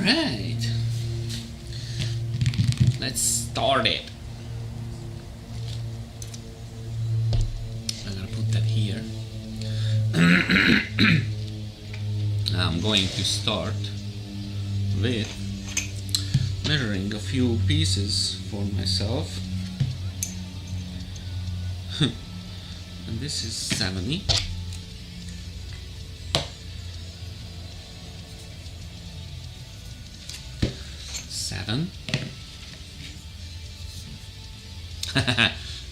Alright, let's start it. I'm gonna put that here. I'm going to start with measuring a few pieces for myself. And this is 70.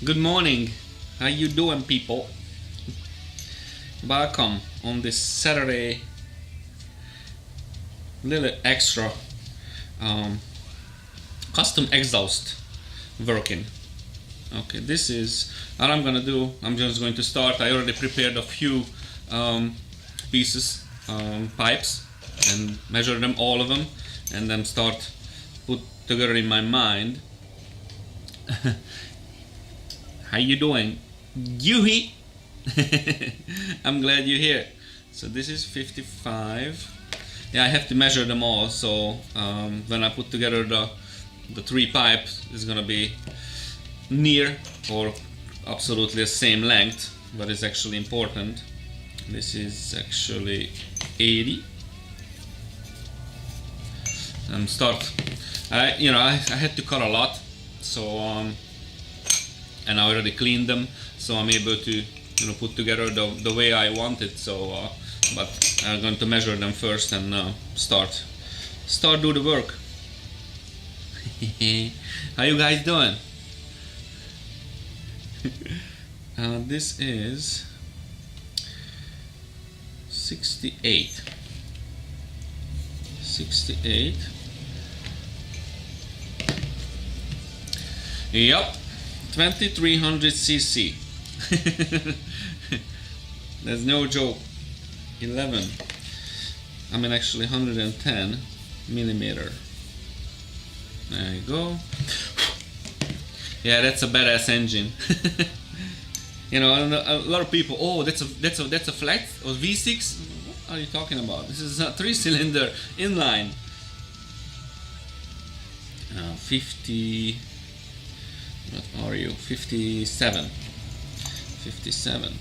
Good morning. How you doing, people? Welcome on this Saturday little extra custom exhaust working. Okay, this is what I'm gonna do. I'm just going to start. I already prepared a few pieces, pipes, and measure them, all of them, and then start put together in my mind. How you doing? Yuhi! I'm glad you're here. So this is 55. Yeah, I have to measure them all, so when I put together the three pipes, it's gonna be near or absolutely the same length, but it's actually important. This is actually 80. Start. I had to cut a lot, so and I already cleaned them, so I'm able to put together the way I want it. So but I'm going to measure them first and start do the work. How you guys doing? This is 68. Yep, 2300 cc. That's no joke. 11. I mean, actually 110 millimeter. There you go. Yeah, that's a badass engine. A lot of people. Oh, that's a flat or V6. What are you talking about? This is a 3-cylinder inline. 50. What are you? 57. 57.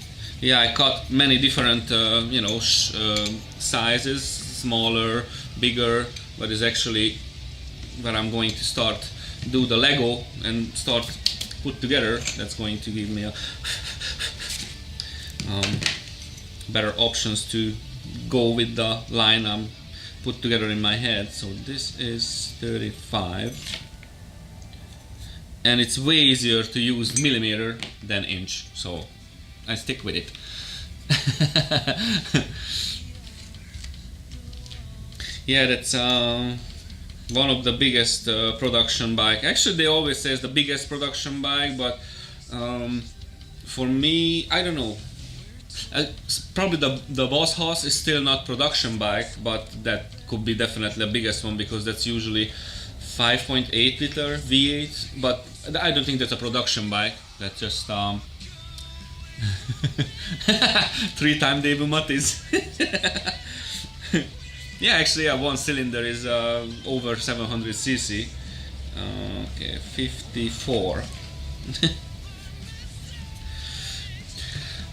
Yeah, I cut many different, sizes, smaller, bigger, but it's actually where I'm going to start do the Lego and start put together. That's going to give me a better options to go with the line I'm put together in my head. So this is 35. And it's way easier to use millimeter than inch, so I stick with it. Yeah, that's one of the biggest production bike. Actually, they always say it's the biggest production bike, but for me, I don't know. Probably the Boss Hoss is still not production bike, but that could be definitely the biggest one because that's usually 5.8 liter V8, but I don't think that's a production bike. That's just 3-time debut Mattis. Yeah, actually, one cylinder is over 700 cc. Okay, 54.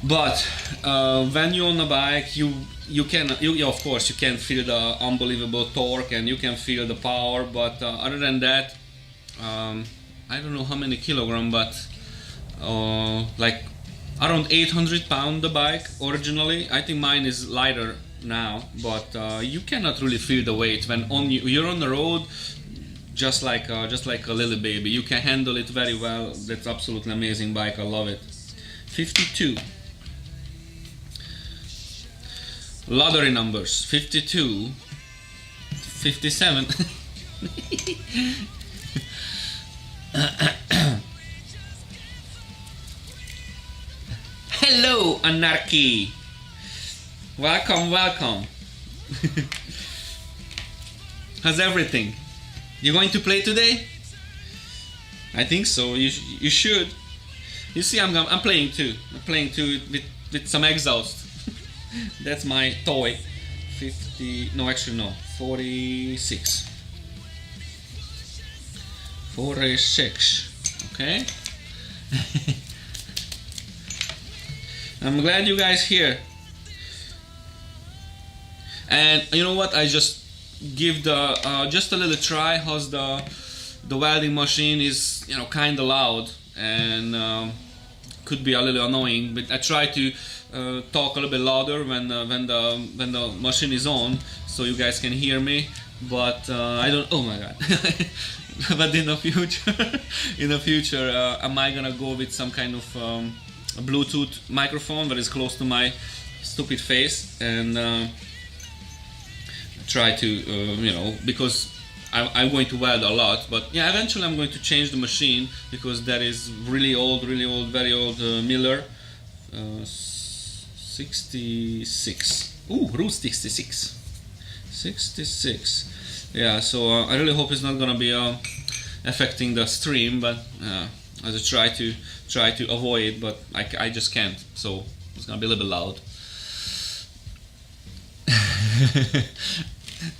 But when you're on a bike, you of course you can feel the unbelievable torque and you can feel the power, but other than that, I don't know how many kilogram, but like around 800 pound the bike originally. I think mine is lighter now, but you cannot really feel the weight when you're on the road. Just like a little baby, you can handle it very well. That's absolutely amazing bike. I love it. 52. Lottery numbers. 52. 57. Hello, Anarchy. Welcome. How's everything? You going to play today? I think so. You should. You see, I'm playing too. I'm playing too with some exhaust. That's my toy. 50, no, actually no, 46. 46. Okay. I'm glad you guys here. And you know what? I just give the just a little try. How's the welding machine is, you know, kind of loud and could be a little annoying. But I try to talk a little bit louder when the machine is on, so you guys can hear me. But I don't. Oh my god. But in the future, am I gonna go with some kind of a Bluetooth microphone that is close to my stupid face and try to, you know, because I'm going to weld a lot. But yeah, eventually I'm going to change the machine because that is really old, very old Miller 66. Ooh, Route 66. 66. Yeah, so I really hope it's not gonna be affecting the stream, but I just try to avoid it, but I just can't. So it's gonna be a little bit loud.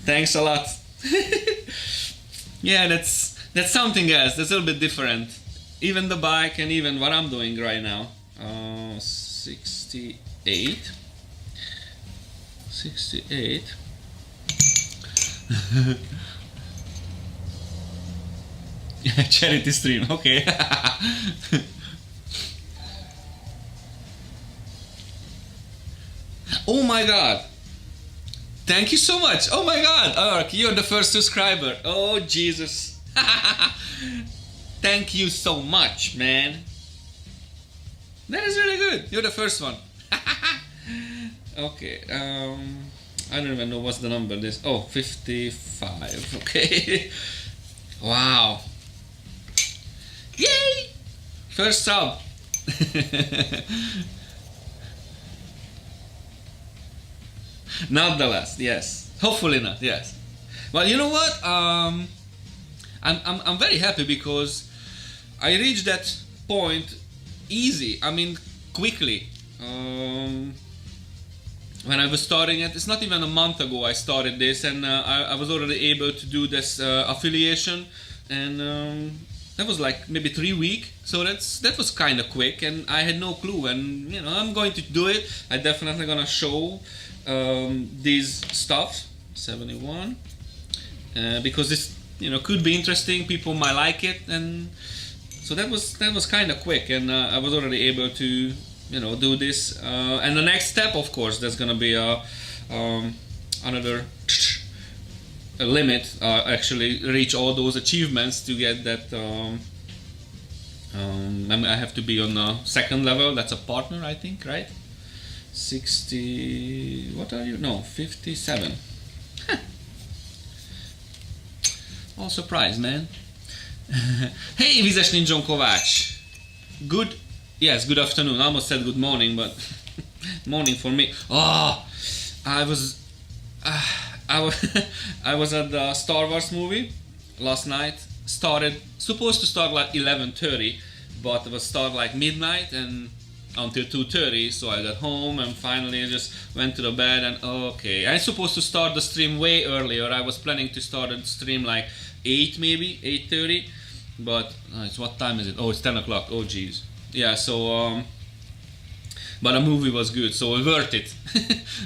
Thanks a lot. Yeah, that's something else. That's a little bit different. Even the bike and even what I'm doing right now. 68. 68. Charity stream, okay. Oh my god, thank you so much. Oh my god, Ark, you're the first subscriber. Oh Jesus. Thank you so much, man. That is really good. You're the first one. Okay, I don't even know what's the number this. Oh, 55. Okay. Wow. Yay! First sub. Not the last. Yes. Hopefully not. Yes. Well, you know what? I'm very happy because I reached that point easy. I mean, quickly. When I was starting it, it's not even a month ago I started this, and I was already able to do this affiliation, and that was like maybe 3 weeks. So that was kind of quick, and I had no clue. And you know, I'm going to do it. I definitely gonna show these stuff 71 because this, you know, could be interesting. People might like it, and so that was kind of quick, and I was already able to, you know, do this. And the next step, of course, there's gonna be another limit. Actually, reach all those achievements to get that. I have to be on the second level. That's a partner, I think, right? 60. What are you? No, 57. Huh. All surprised, man. Hey, Vizes Ninjon Kovács. Good. Yes, good afternoon. I almost said good morning, but morning for me. Oh, I was I was at the Star Wars movie last night. Supposed to start like 11:30, but it was start like midnight and until 2:30. So I got home and finally just went to the bed and okay. I'm supposed to start the stream way earlier. I was planning to start the stream like 8 maybe 8:30, but it's what time is it? Oh, it's 10 o'clock. Oh jeez. Yeah, so but the movie was good, so worth it.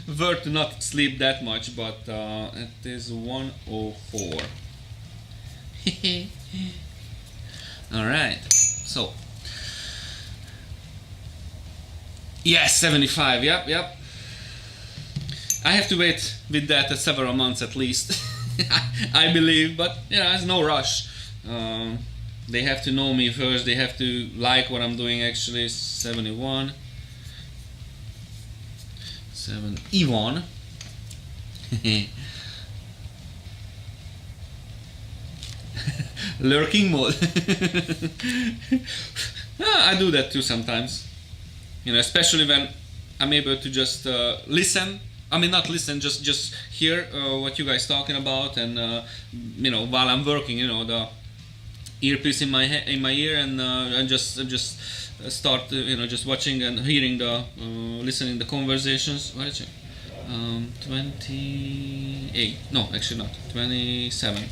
Worth to not sleep that much, but it is 1:04. All right, so yes, 75. Yep. I have to wait with that several months at least. I believe, but yeah, there's no rush. They have to know me first. They have to like what I'm doing. Actually, 71. 71. Lurking mode. I do that too sometimes. You know, especially when I'm able to just listen. I mean, not listen, just hear what you guys talking about, and you know, while I'm working, you know, the earpiece in my ear, and I just start, you know, just watching and hearing the listening the conversations. What is it? 28. No, actually not. 27.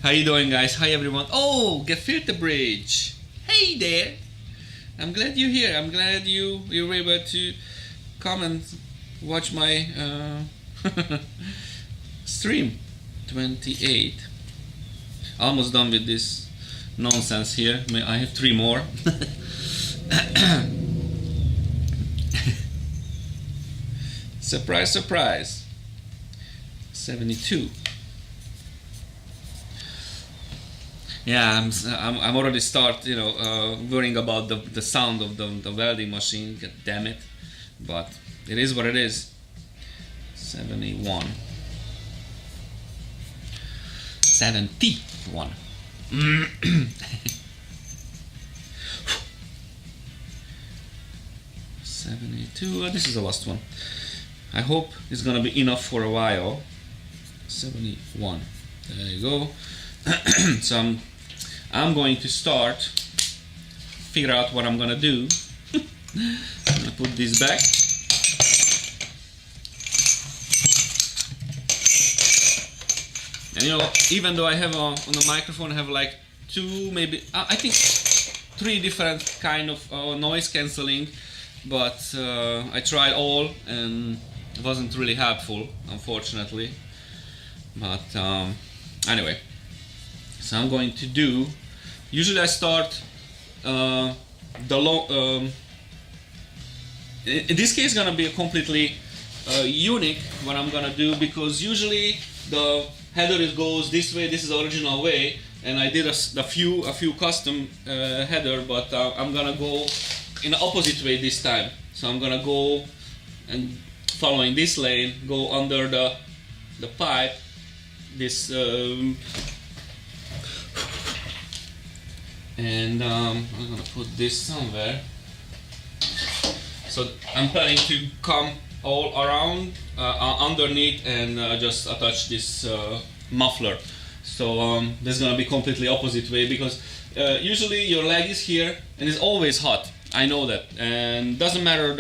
How you doing, guys? Hi everyone. Oh, Gefilte Bridge. Hey there. I'm glad you're here. I'm glad you were able to come and watch my stream. 28. Almost done with this nonsense here. I have 3 more. Surprise, surprise. 72. Yeah, I'm already worrying about the sound of the welding machine. God damn it! But it is what it is. 71. 71. 72. This is the last one. I hope it's gonna be enough for a while. 71. There you go. So I'm going to figure out what I'm gonna do. I'm gonna put this back. And even though I have on the microphone, I have like 2, maybe I think 3 different kind of noise cancelling, but I tried all and it wasn't really helpful, unfortunately. But anyway, so I'm going to do. Usually I start in this case, gonna be a completely unique what I'm gonna do, because usually the header goes this way. This is the original way, and I did a few custom header, but I'm gonna go in the opposite way this time. So I'm gonna go and following this lane, go under the pipe. This and I'm gonna put this somewhere. So I'm planning to come all around underneath and just attach this muffler. So this is gonna be completely opposite way, because usually your leg is here and it's always hot. I know that, and doesn't matter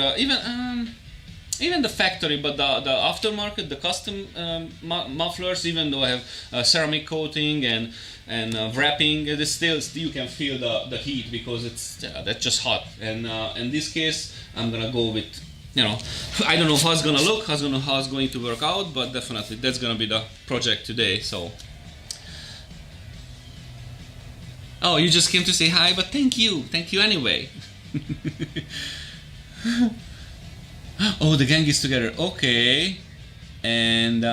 even the factory, but the aftermarket, the custom mufflers, even though I have ceramic coating and wrapping, it is still you can feel the heat, because that's just hot. And in this case, I'm gonna go with, I don't know how it's gonna look, how it's going to work out, but definitely that's gonna be the project today. So, oh, you just came to say hi, but thank you anyway. Oh, the gang is together. Okay, and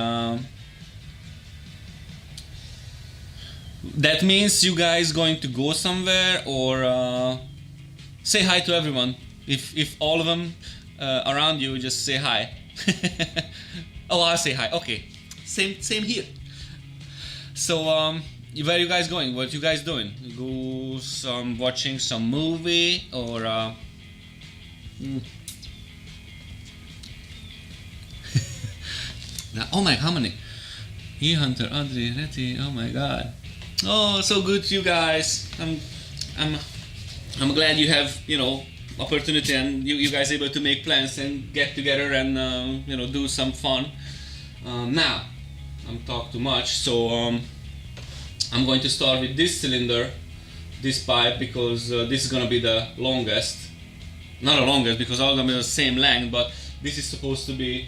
that means you guys going to go somewhere, or say hi to everyone. If all of them around you, just say hi. Oh, I'll say hi. Okay, same here. So where are you guys going? What you guys doing? Go watching some movie, or Now, oh my, how many? Hunter, Audrey, Reti, oh my god. Oh, so good, you guys. I'm glad you have, opportunity, and you guys able to make plans and get together and, do some fun. Now, I'm talking too much, so I'm going to start with this cylinder, this pipe, because this is gonna be the longest. Not the longest, because all of them are the same length, but this is supposed to be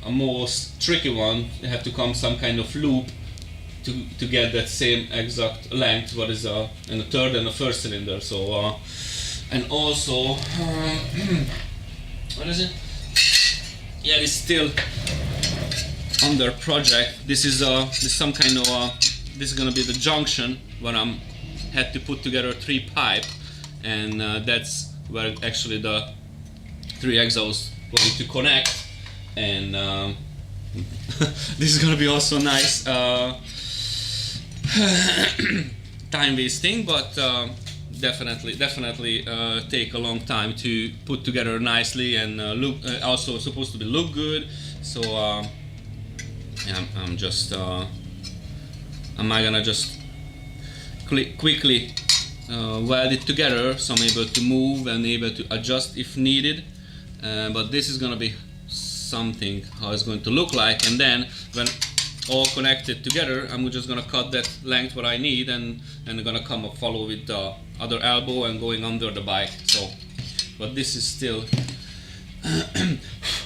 a most tricky one. You have to come some kind of loop to get that same exact length what is in the third and the first cylinder. So and also what is it? Yeah, it's still under project. This is some kind of this is gonna be the junction where I'm had to put together 3 pipe, and that's where actually the 3 exhausts going to connect. And this is gonna be also nice time wasting, but definitely take a long time to put together nicely, and look also supposed to be look good. So I'm just am I gonna just quickly weld it together, so I'm able to move and able to adjust if needed, but this is gonna be something how it's going to look like, and then when all connected together, I'm just gonna cut that length what I need, and I'm gonna come up follow with the other elbow and going under the bike. So, but this is still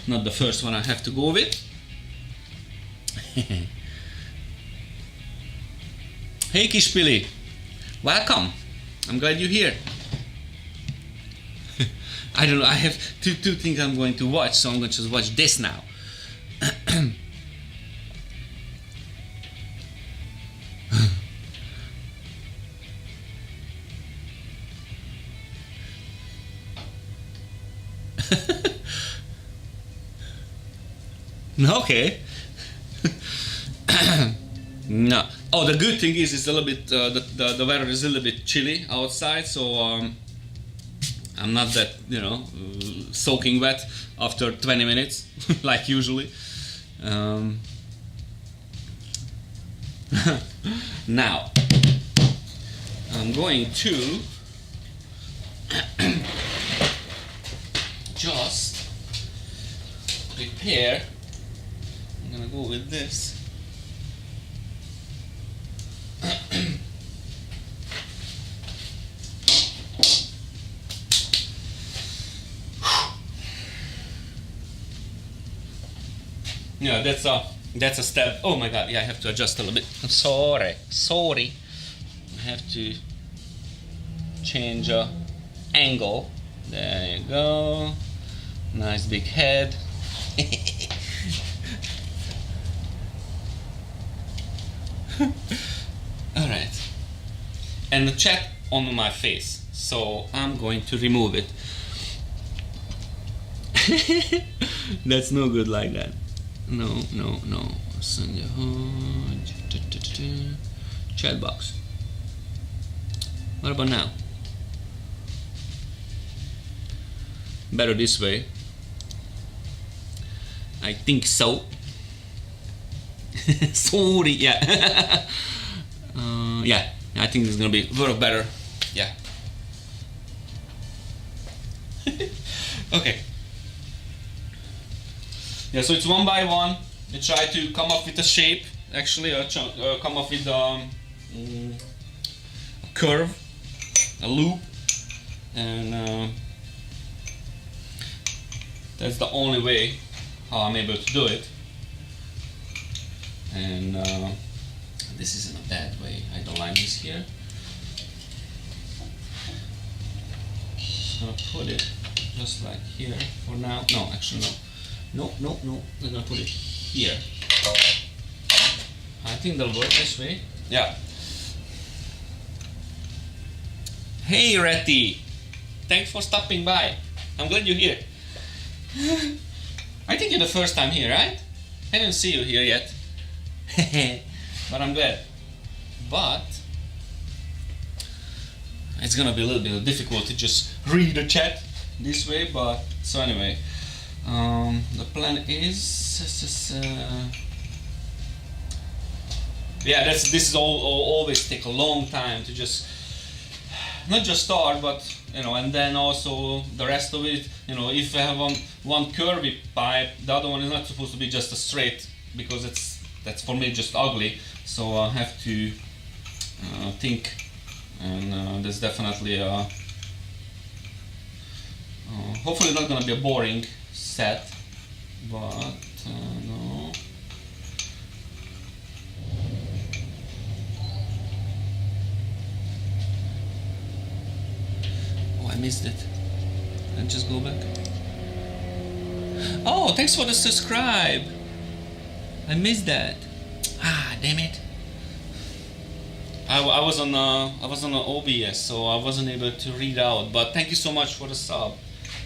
not the first one I have to go with. Hey Kispili, welcome. I'm glad you're here. I don't know, I have two things I'm going to watch, so I'm going to just watch this now. Okay. No. Oh, the good thing is it's a little bit the weather is a little bit chilly outside, so I'm not that soaking wet after 20 minutes like usually. Now I'm going to just prepare. I'm gonna go with this. Yeah, that's a step. Oh my god, yeah, I have to adjust a little bit. I'm sorry. I have to change angle. There you go. Nice big head. Alright. And the chat on my face. So I'm going to remove it. That's no good like that. No. Chat box. What about now? Better this way. I think so. Sorry, yeah. Yeah, I think it's gonna be work better. Yeah. Okay. Yeah, so it's one by one. You try to come up with a shape, actually, come up with a curve, a loop, and that's the only way how I'm able to do it. And this is in a bad way. I don't like this here. So I'll put it just like here for now. No, actually no. No. I'm gonna put it here. I think that'll work this way. Yeah. Hey Retty, thanks for stopping by. I'm glad you're here. I think you're the first time here, right? I didn't see you here yet. But I'm glad. But it's gonna be a little bit difficult to just read the chat this way, but so anyway, the plan is yeah, this is always take a long time to just not just start, but and then also the rest of it, if I have one curvy pipe, the other one is not supposed to be just a straight, because that's for me just ugly. So I have to think, and there's definitely hopefully not gonna be a boring set, but no. Oh, I missed it. And just go back. Oh, thanks for the subscribe. I missed that. Ah, damn it. I was on an OBS, so I wasn't able to read out. But thank you so much for the sub.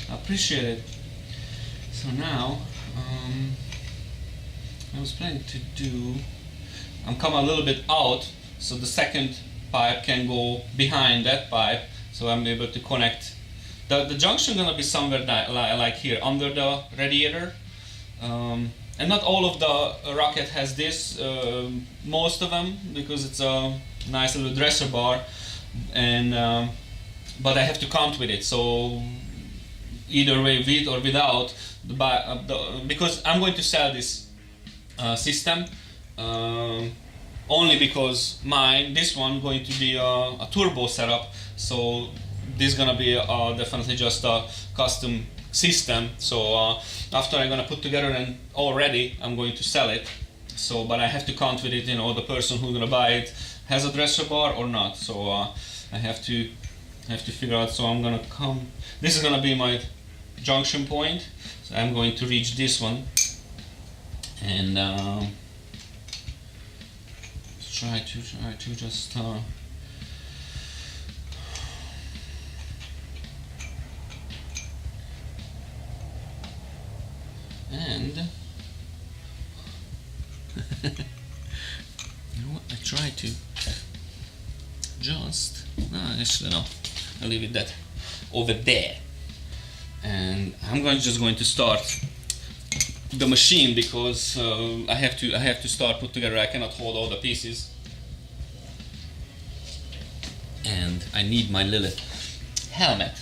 I appreciate it. So now, I was planning to do. I'm coming a little bit out, so the second pipe can go behind that pipe, so I'm able to connect. The junction gonna be somewhere like here under the radiator. and not all of the rocket has this. Most of them, because it's a nice little dresser bar, and but I have to count with it. So either way, with or without because I'm going to sell this system. Only because this one going to be a turbo setup, so this is gonna be definitely just a custom system. So after I'm gonna put together and all ready, I'm going to sell it. So, but I have to count with it. The person who's gonna buy it has a dresser bar or not. So I have to figure out. So I'm gonna come. This is gonna be my junction point. So I'm going to reach this one and. Try to just and you know what? I try to just actually no, I'll leave it that over there, and I'm just going to start the machine because I have to start put together. I cannot hold all the pieces, and I need my little helmet.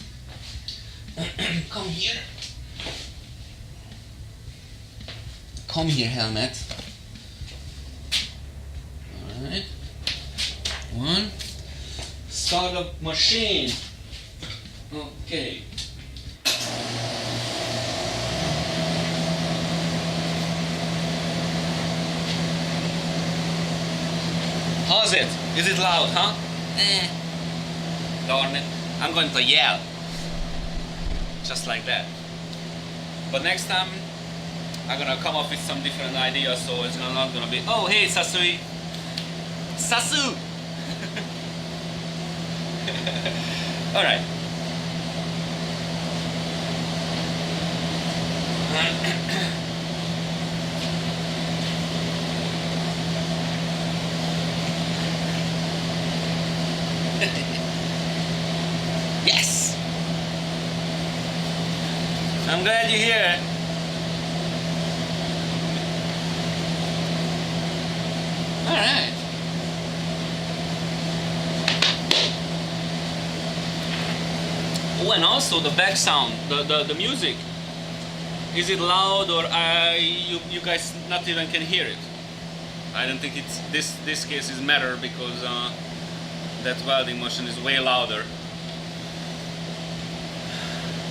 Come here. Come here, helmet. All right. One. Start the machine. Okay. How's it? Is it loud, huh? Darn it. I'm going to yell. Just like that. But next time, I'm gonna come up with some different ideas, so it's not gonna be, oh hey Sasui! Sasu! Alright. Yes! I'm glad you're here. Alright. Oh, and also the back sound, the music. Is it loud or you guys not even can hear it? I don't think it's this case is matter because that welding machine is way louder.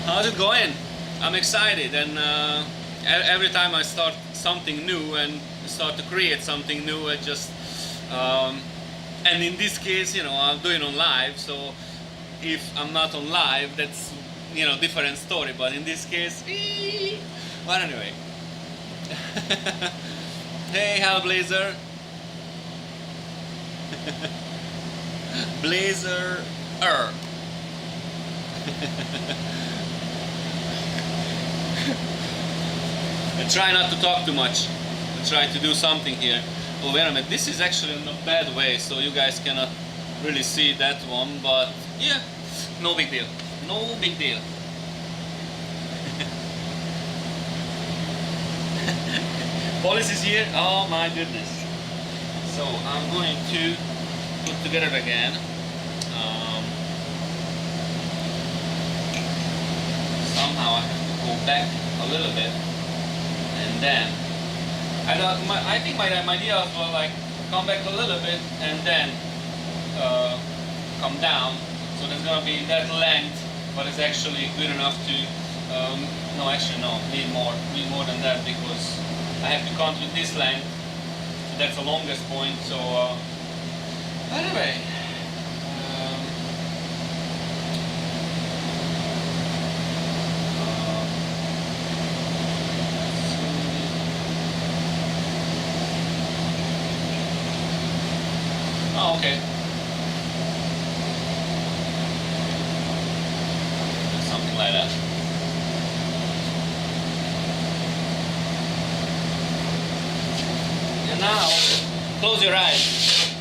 How's it going? I'm excited, and every time I start something new and start to create something new, I just and in this case, I'm doing on live, so if I'm not on live, that's different story. But in this case, but anyway. Hey, Hellblazer. Blazer. I try not to talk too much. I try to do something here. Oh, wait a minute. This is actually in a bad way, so you guys cannot really see that one, but yeah, no big deal. No big deal. Police is here. Oh my goodness. So I'm going to put together again. Somehow I have to go back a little bit, and then I think my idea was like come back a little bit and then come down. So there's gonna be that length, but it's actually good enough to. No, actually no. Need more than that because I have to count with this length. So that's the longest point. So anyway. Oh, okay. Something like that. And now, close your eyes.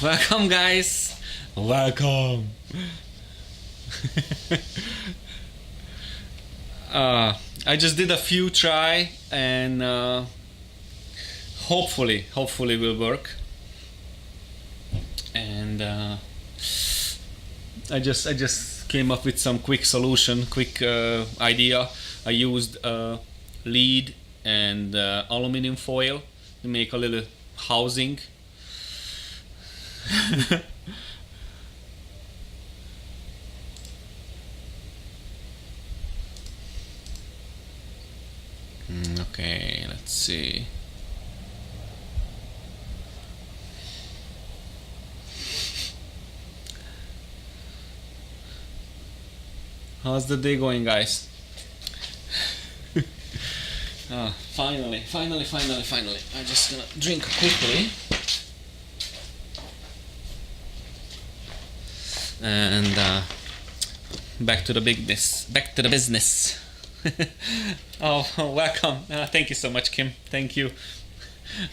Welcome, guys. Welcome. I just did a few try and hopefully will work. And I just came up with some quick solution, quick idea. I used lead and aluminum foil to make a little housing. Okay, let's see. How's the day going, guys? Finally. I'm just gonna drink quickly. And back to the business. Oh, welcome. Thank you so much, Kim. Thank you.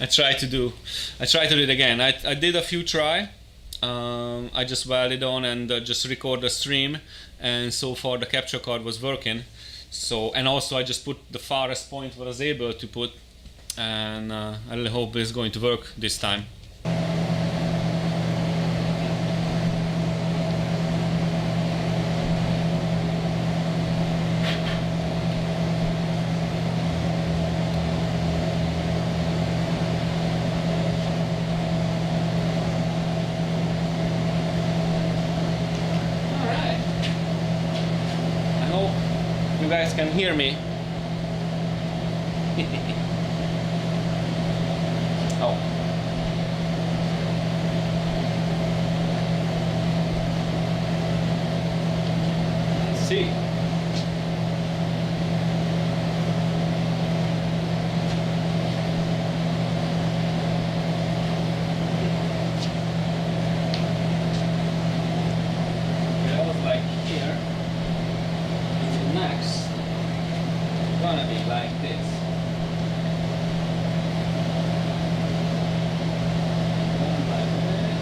I try to do it again. I did a few try. I just welded on and just record the stream, and so far the capture card was working. So, and also I just put the farthest point what I was able to put, and I really hope it's going to work this time. You guys can hear me. Oh. Let's see. That was like here. Next. Gonna be like this. One like this.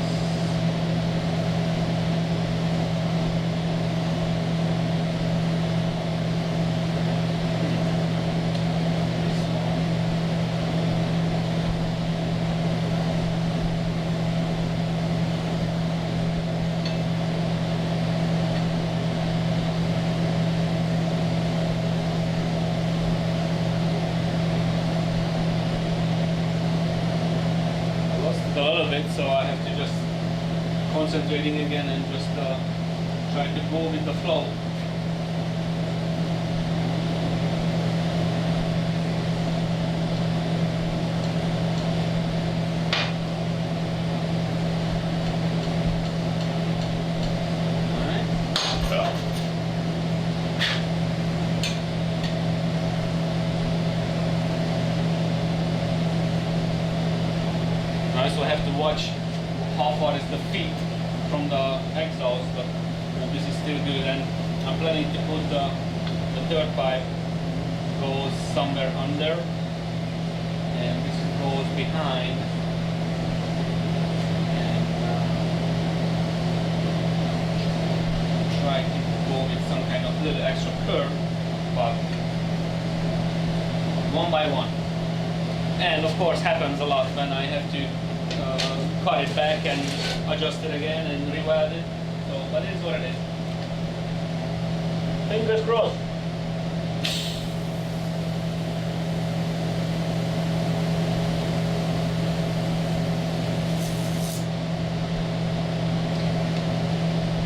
A little bit, so I have to just concentrating again and just try to go with the flow. I also have to watch how far is the feet from the exhaust, but this is still good, and I'm planning to put the third pipe goes somewhere under, and this goes behind, and try to go with some kind of little extra curve, but one by one. And of course happens a lot when I have to cut it back and adjust it again and re-weld it. So, but it is what it is. Fingers crossed.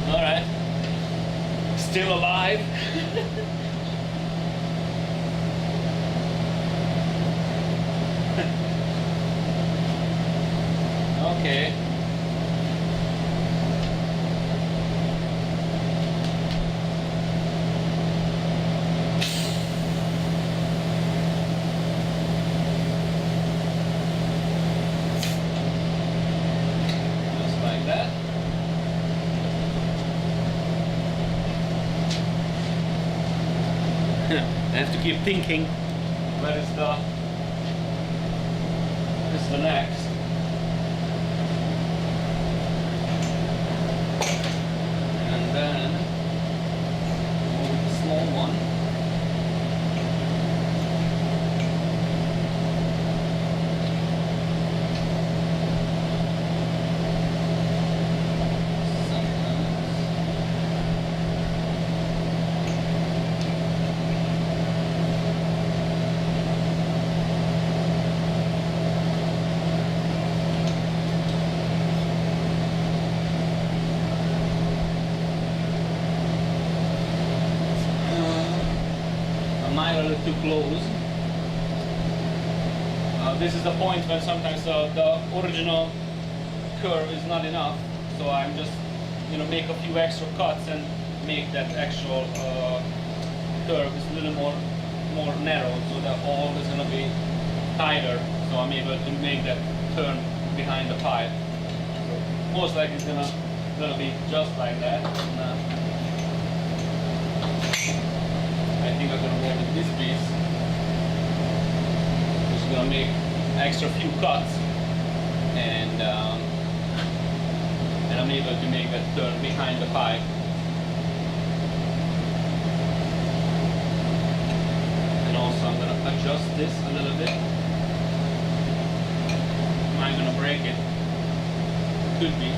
All right. Still alive. Okay. Just like that. I have to keep thinking where is the That's the next. And then move the small one. A little too close. This is the point when sometimes the original curve is not enough, so I'm just make a few extra cuts and make that actual curve is a little more narrow, so the hole is going to be tighter, so I'm able to make that turn behind the pipe. So most likely it's gonna be just like that. And, I think I'm gonna go with this piece. Just gonna make extra few cuts, and I'm able to make that turn behind the pipe. And also I'm gonna adjust this a little bit. Am I gonna break it? Could be.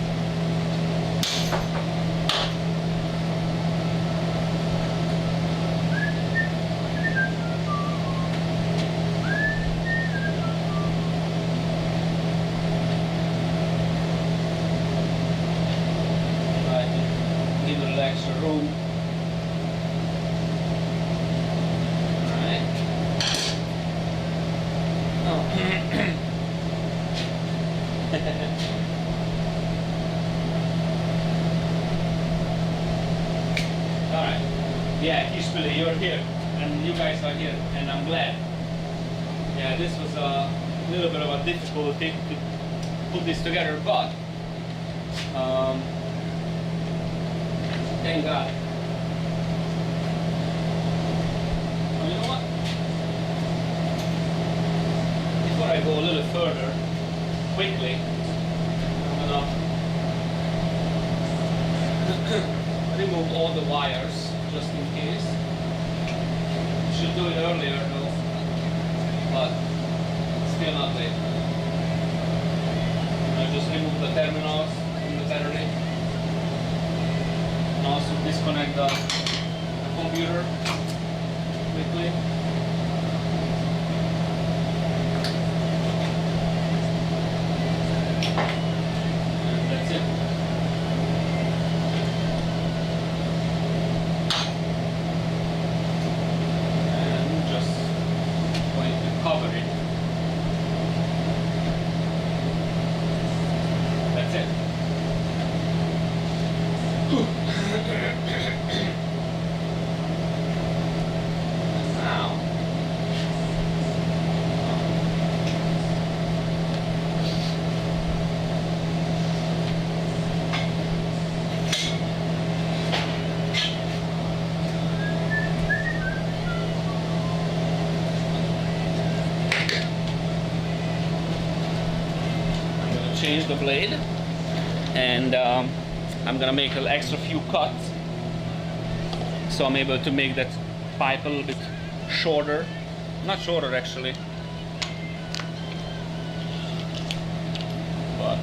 Extra room. Alright. Oh. Alright. Yeah, usually you're here and you guys are here, and I'm glad. Yeah, this was a little bit of a difficulty to put this together, but thank God. Well, you know what? Before I go a little further, quickly, I'm gonna remove all the wires, just in case. Should do it earlier though, but still not late. I just remove the terminals from the battery. Also disconnect the computer quickly. And that's it. And just going to cover it. That's it. Now, I'm going to change the blade, and I'm gonna make an extra few cuts, so I'm able to make that pipe a little bit shorter. Not shorter actually, but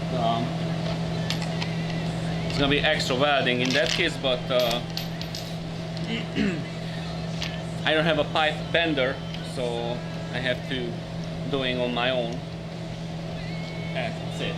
it's gonna be extra welding in that case, but I don't have a pipe bender, so I have to doing on my own. That's it.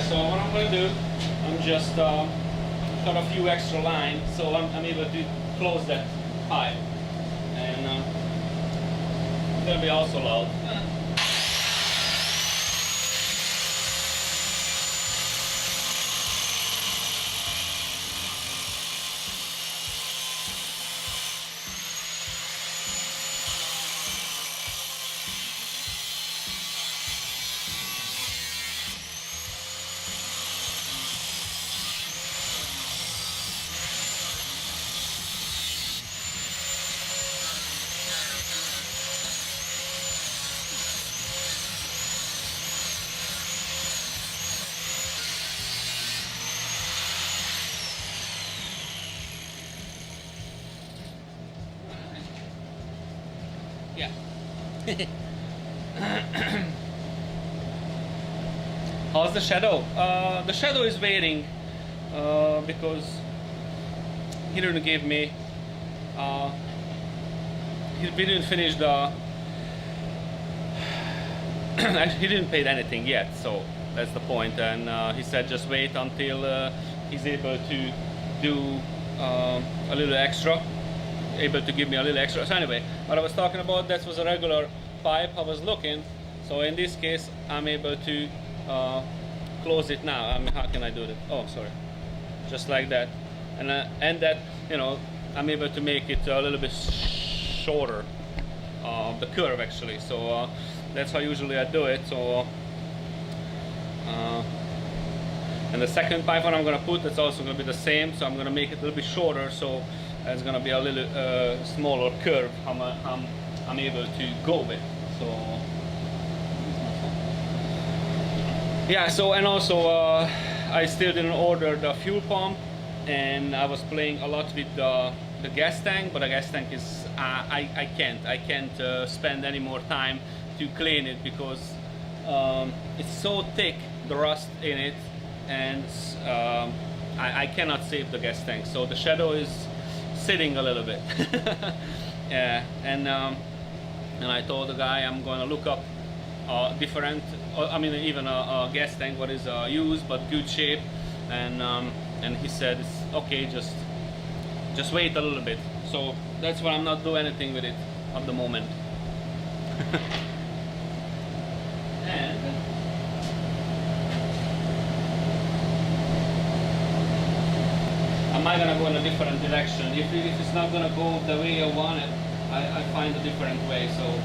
So what I'm going to do, I'm just cut a few extra lines, so I'm able to close that pipe, and it's gonna be also loud. Yeah. How's the shadow? The shadow is waiting because he didn't give me. We didn't finish the. Actually, he didn't pay anything yet, so that's the point. And he said just wait until he's able to do a little extra. Able to give me a little extra. So anyway, what I was talking about, that was a regular pipe I was looking. So in this case, I'm able to close it now. I mean, how can I do that? Oh, sorry, just like that, and that, you know, I'm able to make it a little bit shorter, the curve actually. So that's how usually I do it. So and the second pipe one I'm gonna put, that's also gonna be the same. So I'm gonna make it a little bit shorter. So it's gonna be a little smaller curve I'm able to go with. So yeah. So, and also I still didn't order the fuel pump, and I was playing a lot with the gas tank, but the gas tank is I can't spend any more time to clean it because it's so thick, the rust in it, and I cannot save the gas tank. So the shadow is sitting a little bit. Yeah, and I told the guy I'm going to look up different, I mean even a gas tank what is used but good shape, and he said it's okay, just wait a little bit. So that's why I'm not doing anything with it at the moment. And am I gonna go in a different direction? If it's not gonna go the way I want it, I find a different way. So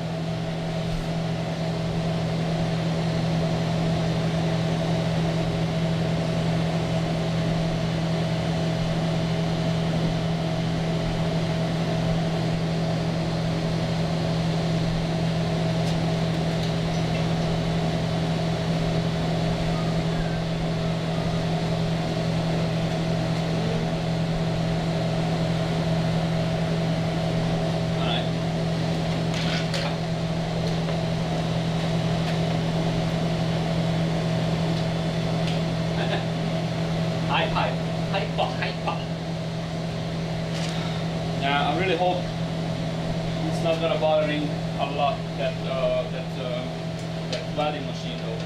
hyper. Yeah, I really hope it's not gonna bothering a lot that welding machine though.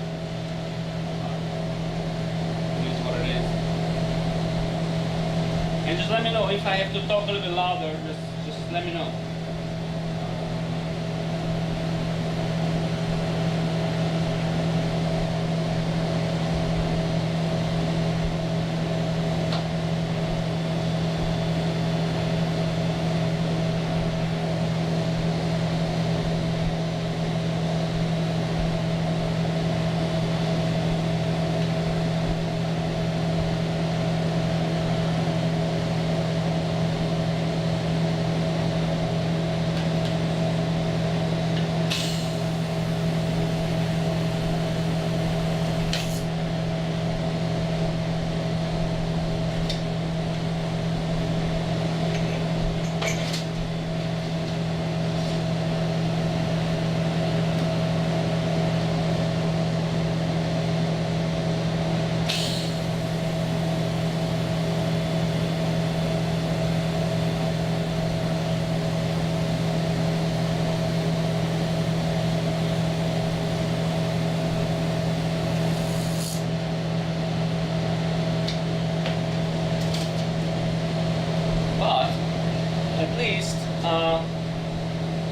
It is what it is. And just let me know if I have to talk a little bit louder. Just let me know.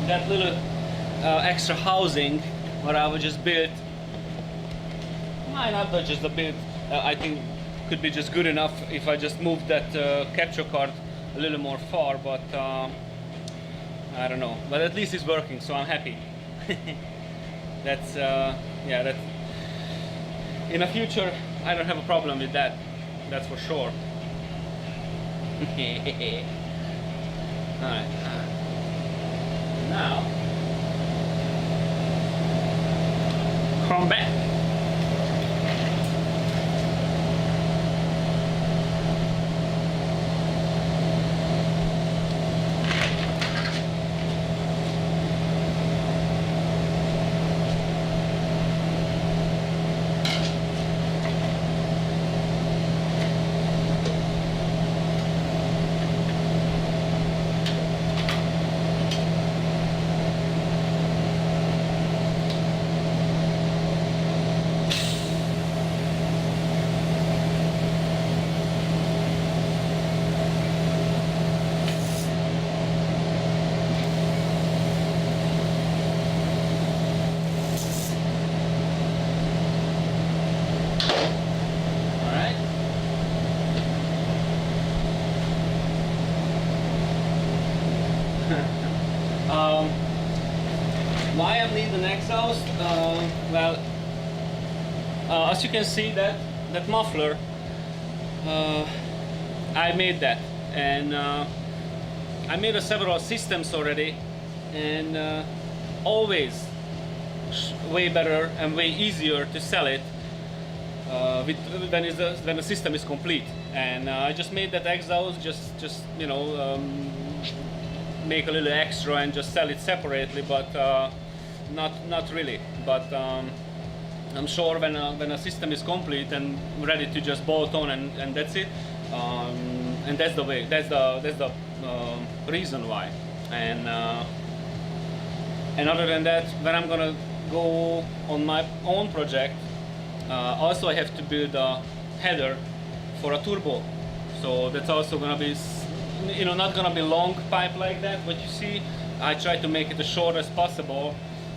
that little extra housing what I would just build might not be just a bit. I think could be just good enough if I just moved that capture card a little more far, but I don't know. But at least it's working, so I'm happy. That's yeah. That's in the future. I don't have a problem with that. That's for sure. All right. Now, come back. Why I need an exhaust? Well, as you can see, that muffler, I made that, and I made several systems already, and always way better and way easier to sell it when the system is complete. And I just made that exhaust, just you know, make a little extra and just sell it separately, but not really. But I'm sure when a system is complete and ready to just bolt on and that's it, and that's the way. That's the reason why. And other than that, when I'm gonna go on my own project, also I have to build a header for a turbo. So that's also gonna be, you know, not gonna be long pipe like that. What you see, I try to make it as short as possible,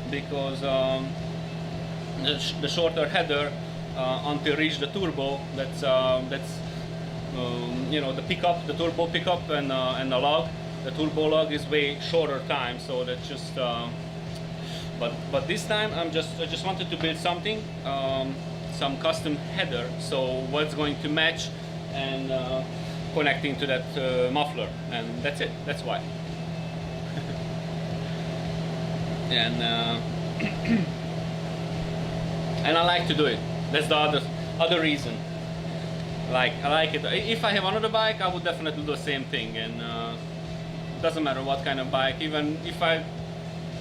because the shorter header until reach the turbo, that's you know, the pickup, the turbo pickup, and the lug. The turbo lug is way shorter time, so that's just. But this time I just wanted to build something, some custom header, so what's going to match and connecting to that muffler, and that's it. That's why. And and I like to do it. That's the other reason. Like, I like it. If I have another bike, I would definitely do the same thing. And doesn't matter what kind of bike. Even if I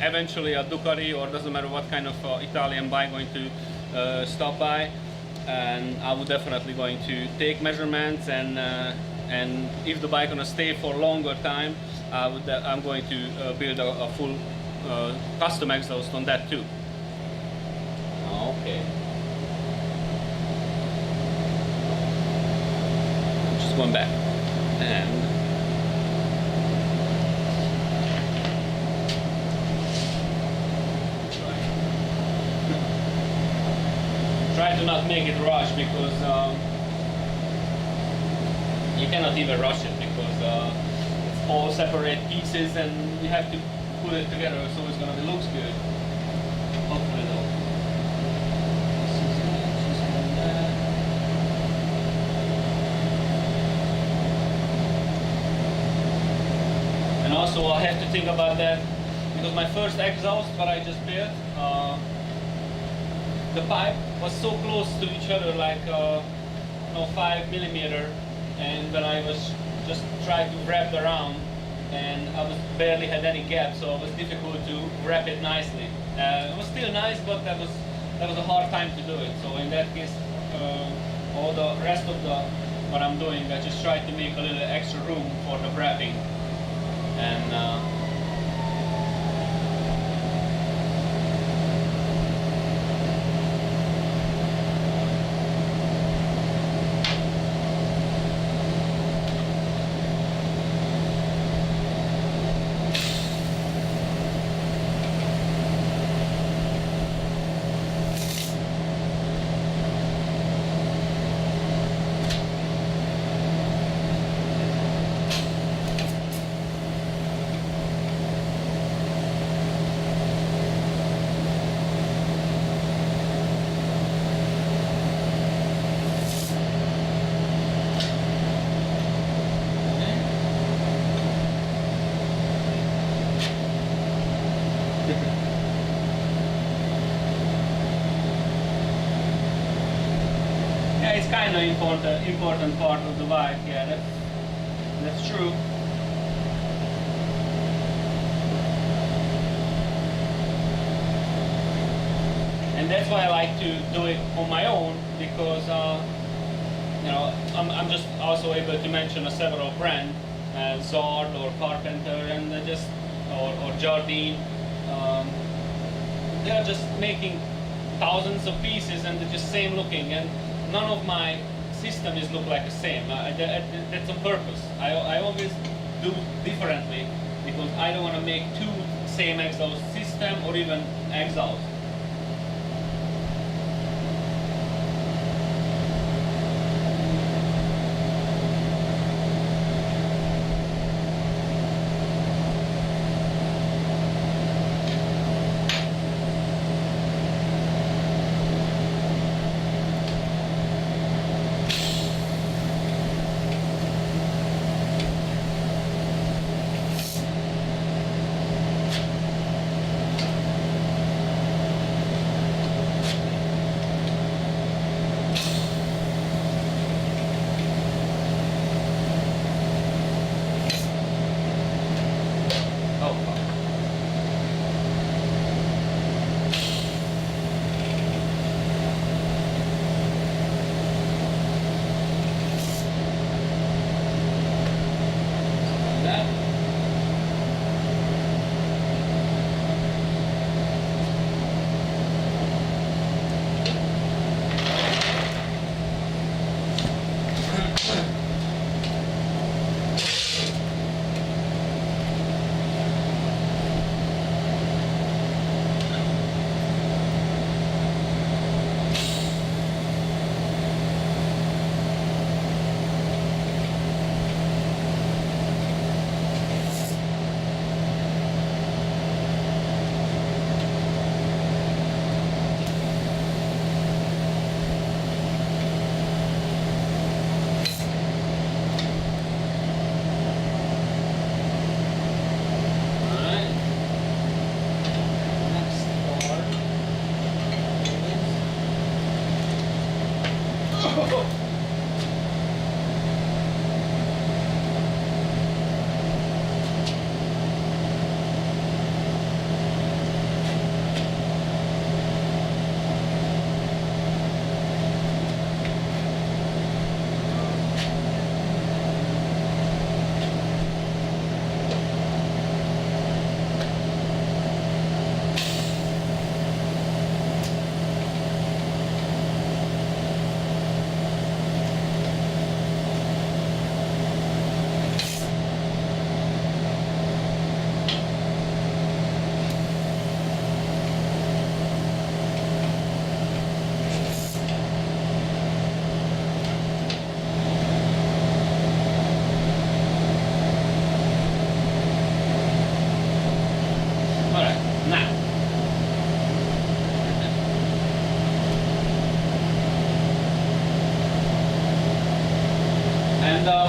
eventually a Ducati, or doesn't matter what kind of Italian bike going to stop by, and I would definitely going to take measurements, and if the bike gonna stay for longer time, I'm going to build a full custom exhaust on that too. Okay. Just going back and try to not make it rush, because you cannot even rush it, because it's all separate pieces and you have to put it together so it's gonna looks good. Hopefully though. And also I have to think about that, because my first exhaust that I just built, the pipe was so close to each other, like 5 millimeter, and when I was just trying to wrap it around, and I was barely had any gap, so it was difficult to wrap it nicely. It was still nice, but that was a hard time to do it. So in that case, all the rest of what I'm doing, I just try to make a little extra room for the wrapping, and kind of important part of the bike. Yeah, that's true. And that's why I like to do it on my own, because you know, I'm just also able to mention several brands, Zord or Carpenter, and or Jardine. They are just making thousands of pieces and they're just same looking, and none of my system is look like the same. That's on purpose. I always do differently because I don't want to make two same exhaust system or even exhaust.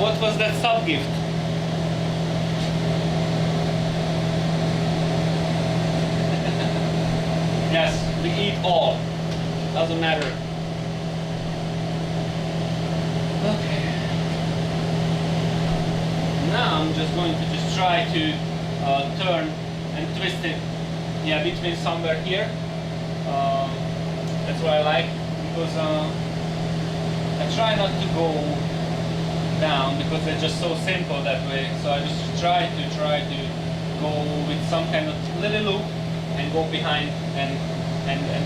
What was that sub gift? Yes, we eat all. Doesn't matter. Okay. Now I'm just going to just try to turn and twist it. Yeah, between somewhere here. That's what I like, because I try not to go down because it's just so simple that way. So I just try to go with some kind of little loop and go behind, and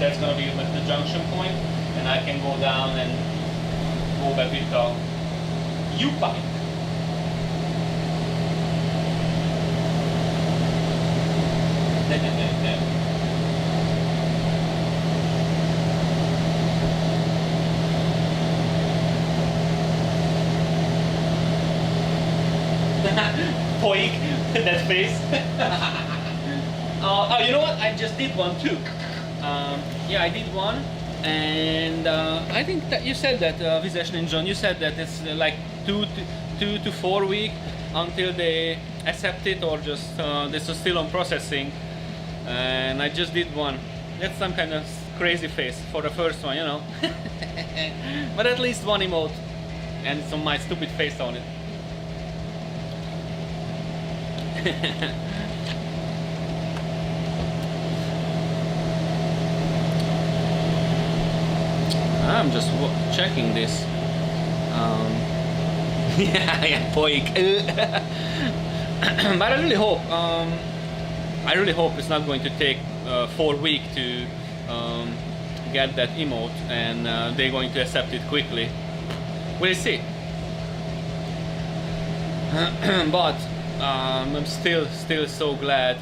that's gonna be with the junction point, and I can go down and go back with the U-pipe. Poik, that face. You know what? I just did one too. Yeah, I did one, and I think that you said that, Vizes Ninjon, you said that it's like 2 to 4 weeks until they accept it, or just this is still on processing. And I just did one. That's some kind of crazy face for the first one, you know. But at least one emote, and it's on my stupid face on it. I'm just checking this. Yeah, poik. But I really hope. I really hope it's not going to take 4 weeks to get that emote, and they're going to accept it quickly. We'll see. But I'm still so glad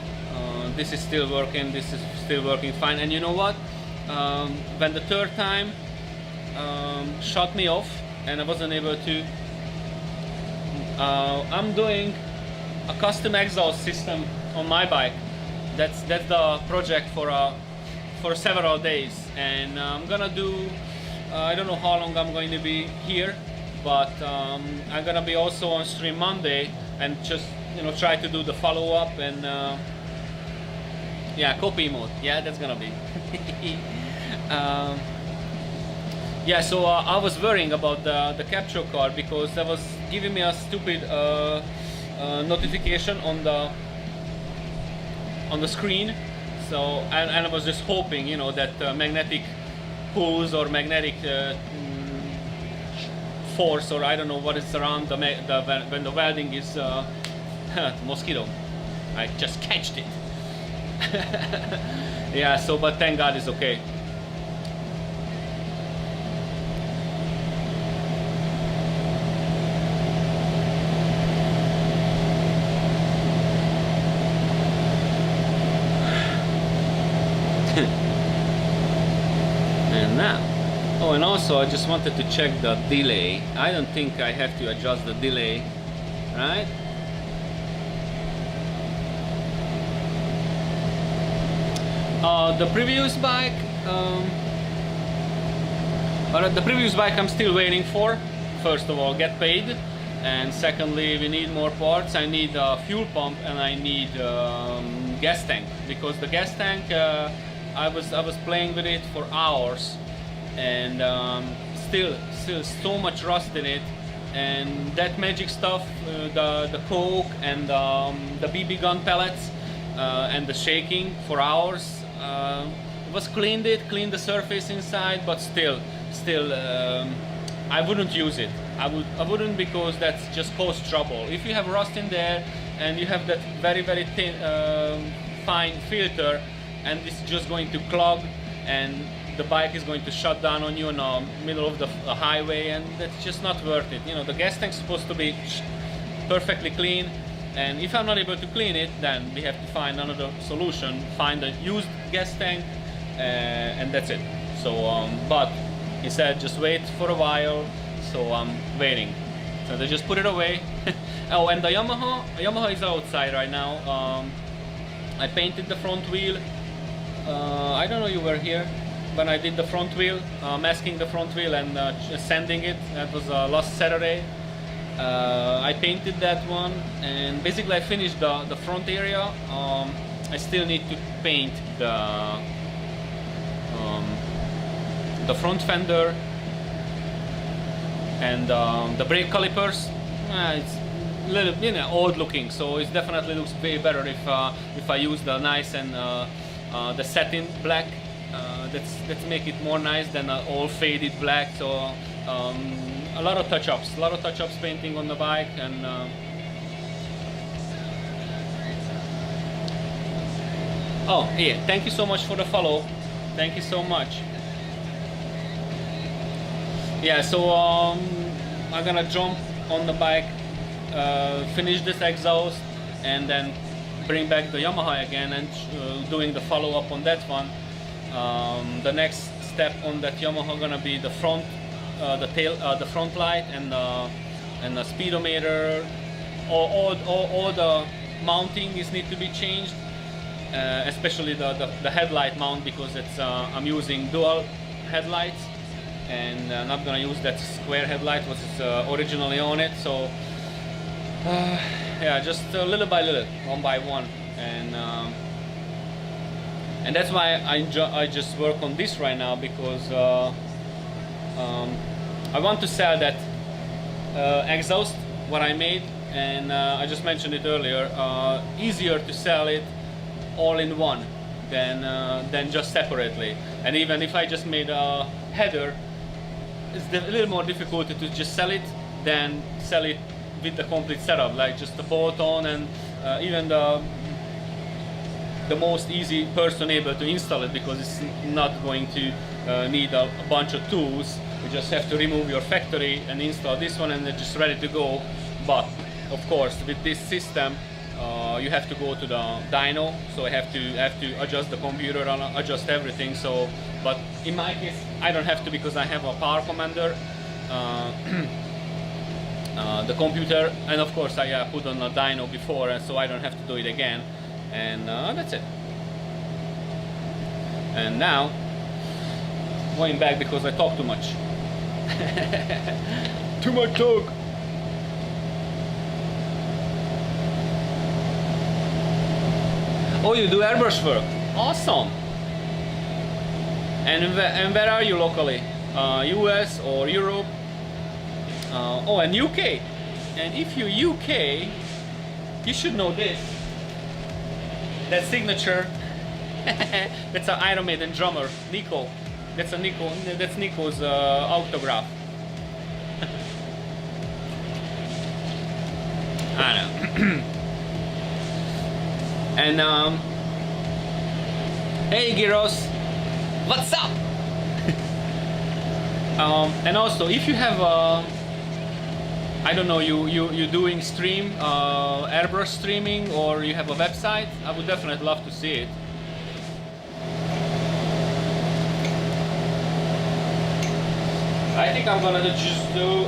this is still working. This is still working fine. And you know what? When the third time shut me off and I wasn't able to, I'm doing a custom exhaust system on my bike. That's the project for several days, and I'm gonna do. I don't know how long I'm going to be here, but I'm gonna be also on stream Monday and just try to do the follow up and yeah, copy mode. Yeah, that's gonna be. Yeah, so I was worrying about the capture card because that was giving me a stupid notification on the screen. So and I was just hoping, that magnetic pulls or magnetic force, or I don't know what is around when the welding is mosquito. I just catched it. Yeah. So, but thank God it's okay. And now, oh, and also I just wanted to check the delay. I don't think I have to adjust the delay, right? The previous bike, I'm still waiting for. First of all, get paid, and secondly, we need more parts. I need a fuel pump and I need gas tank, because the gas tank I was playing with it for hours, and still so much rust in it, and that magic stuff, the coke and the BB gun pellets and the shaking for hours. It was cleaned the surface inside, but still I wouldn't use it. I wouldn't, because that's just cause trouble. If you have rust in there and you have that very thin fine filter, and it's just going to clog, and the bike is going to shut down on you in the middle of the highway, and that's just not worth it. The gas tank's supposed to be perfectly clean, and if I'm not able to clean it, then we have to find another solution, find a used gas tank, and that's it. So but he said just wait for a while, so I'm waiting. So they just put it away. Oh, and the Yamaha is outside right now. I painted the front wheel. I don't know you were here when I did the front wheel, masking the front wheel and sanding it. That was last Saturday. I painted that one, and basically I finished the front area. I still need to paint the front fender and the brake calipers. It's a little old looking, so it definitely looks way better if I use the nice and the satin black. Let's make it more nice than all faded black. So a lot of touch-ups painting on the bike, and oh yeah, thank you so much for the follow. Thank you so much. Yeah, so I'm gonna jump on the bike, finish this exhaust, and then bring back the Yamaha again and doing the follow-up on that one. The next step on that Yamaha gonna be the front, the front light, and the speedometer. All the mounting need to be changed, especially the headlight mount, because it's I'm using dual headlights, and I'm not gonna use that square headlight was originally on it. So yeah, just little by little, one by one, and And that's why I just work on this right now, because I want to sell that exhaust what I made, and I just mentioned it earlier, easier to sell it all in one than just separately. And even if I just made a header, it's a little more difficult to just sell it than sell it with the complete setup, like just the bolt on, and even the most easy person able to install it, because it's not going to need a bunch of tools. You just have to remove your factory and install this one, and it's just ready to go. But of course, with this system, you have to go to the dyno, so I have to adjust the computer and adjust everything. So, but in my case, I don't have to, because I have a power commander, the computer, and of course I put on a dyno before, and so I don't have to do it again. And that's it. And now, going back because I talk too much. Too much talk. Oh, you do airbrush work? Awesome. And where are you locally? US or Europe? Oh, and UK. And if you UK, you should know this. That signature. That's an Iron Maiden drummer, Nico. That's Nico's autograph. I know. And hey Gyros, what's up? And also, if you have I don't know, you doing stream airbrush streaming, or you have a website, I would definitely love to see it. I think I'm gonna just do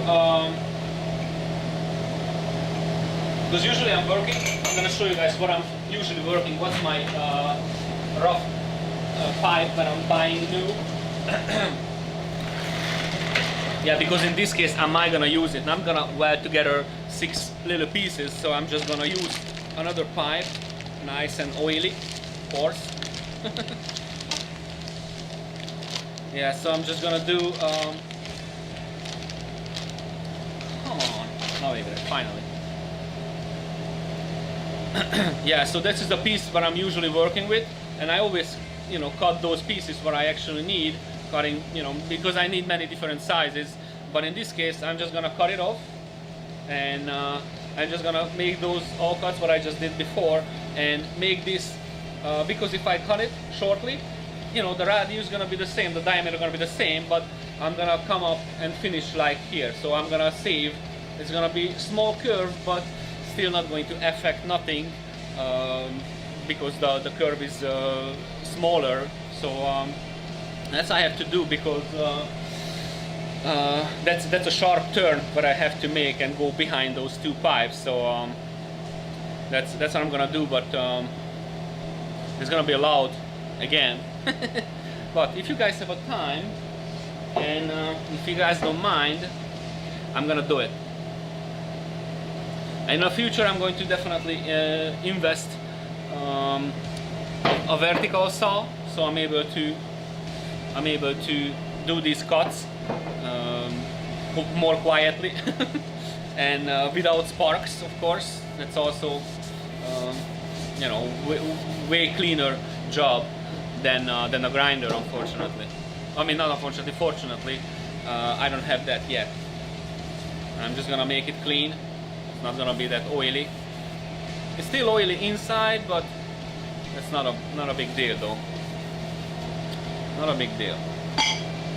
because usually I'm working. I'm gonna show you guys what I'm usually working. What's my rough pipe that I'm buying new. Yeah, because in this case I'm not gonna use it, and I'm gonna weld together 6 little pieces, so I'm just gonna use another pipe, nice and oily, of course. Yeah, so I'm just gonna do come on, now we got it, finally. Yeah, so this is the piece that I'm usually working with, and I always, you know, cut those pieces what I actually need, cutting, you know, because I need many different sizes. But in this case, I'm just gonna cut it off, and I'm just gonna make those all cuts what I just did before, and make this because if I cut it shortly, you know, the radius is gonna be the same, the diameter is gonna be the same, but I'm gonna come up and finish like here. So I'm gonna save. It's gonna be small curve, but still not going to affect nothing because the curve is smaller. So that's what I have to do, because that's a sharp turn that I have to make and go behind those 2 pipes. So that's what I'm gonna do. But it's gonna be allowed again. But if you guys have a time, and if you guys don't mind, I'm gonna do it. In the future, I'm going to definitely invest a vertical saw, so I'm able to do these cuts more quietly and without sparks, of course. That's also you know, way cleaner job than a grinder, unfortunately. I mean, not unfortunately, fortunately, I don't have that yet. I'm just gonna make it clean. It's not gonna be that oily. It's still oily inside, but it's not a big deal though. Not a big deal.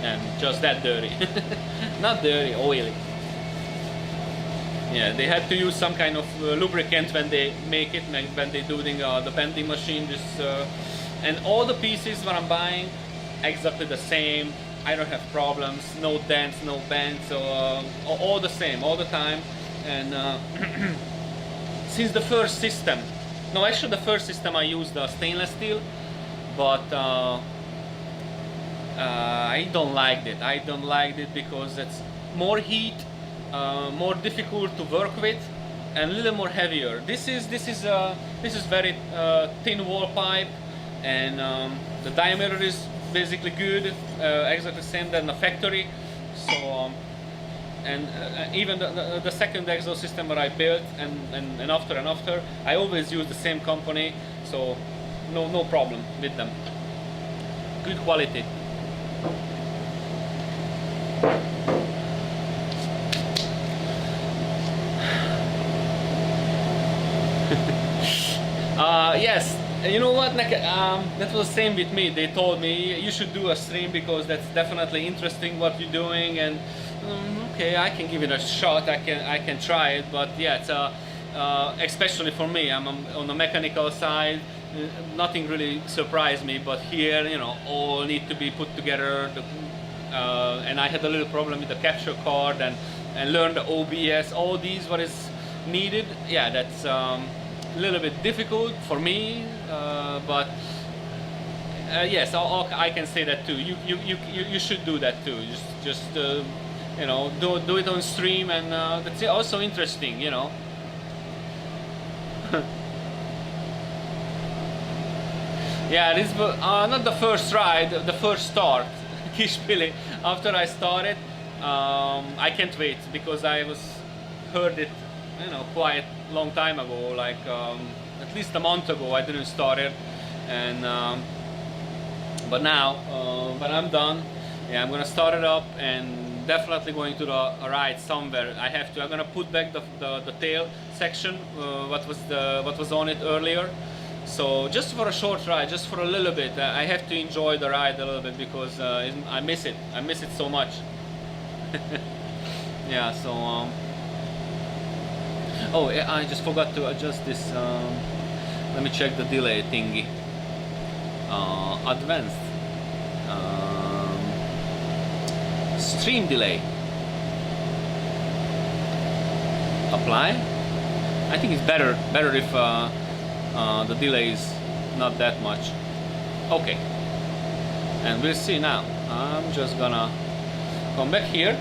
And just that dirty. Not dirty, oily. Yeah, they had to use some kind of lubricant when they make it, when they're doing the bending machine. Just and all the pieces that I'm buying, exactly the same. I don't have problems, no dents, no bends, so all the same, all the time. And since the first system, no, actually the first system I used stainless steel, but I don't like it. I don't like it because it's more heat, more difficult to work with, and a little more heavier. This is very thin wall pipe, and the diameter is basically good, exactly the same than the factory. So and even the second exhaust system that I built, and after, I always use the same company, so no problem with them. Good quality. Yes, you know what, that was the same with me. They told me you should do a stream because that's definitely interesting what you're doing, and okay, I can give it a shot. I can try it, but yeah, it's especially for me. I'm on the mechanical side. Nothing really surprised me, but here, you know, all need to be put together. And I had a little problem with the capture card and learn the OBS. All these what is needed. Yeah, that's a little bit difficult for me, but yes, I can say that too. You should do that too. Just you know, do it on stream, and that's also interesting, you know. Yeah, this was not the first ride, the first start. Kishpili. After I started, I can't wait because I heard it, you know, quite long time ago, like at least a month ago. I didn't start it, and but now when I'm done, yeah, I'm gonna start it up and definitely going to a ride somewhere. I have to. I'm gonna put back the tail section, what was on it earlier. So just for a short ride, just for a little bit, I have to enjoy the ride a little bit because I miss it. I miss it so much. Yeah. So oh, yeah, I just forgot to adjust this. Let me check the delay thingy. Advanced stream delay. Apply. I think it's better if the delay is not that much. Okay, and we'll see now. I'm just gonna come back here.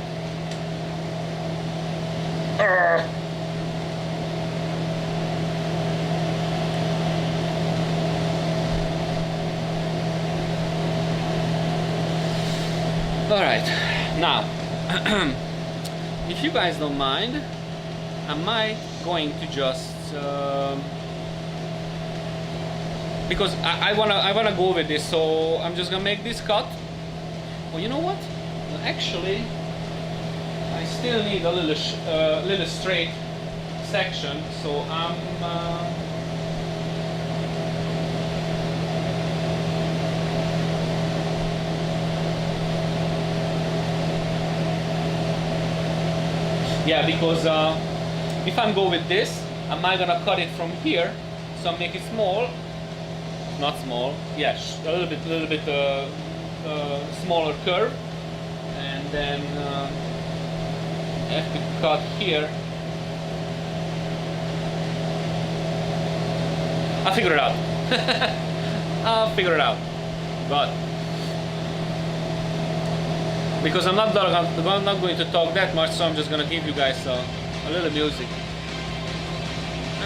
All right, now if you guys don't mind, I might going to just because I wanna go with this, so I'm just gonna make this cut. Well, you know what? Actually, I still need a little straight section, so I'm yeah, because if I'm go with this, am I gonna cut it from here, so make it small. Not small, yes, a little bit smaller curve, and then I have to cut here. I'll figure it out. I'll figure it out. But because I'm not going to talk that much, so I'm just gonna give you guys a little music,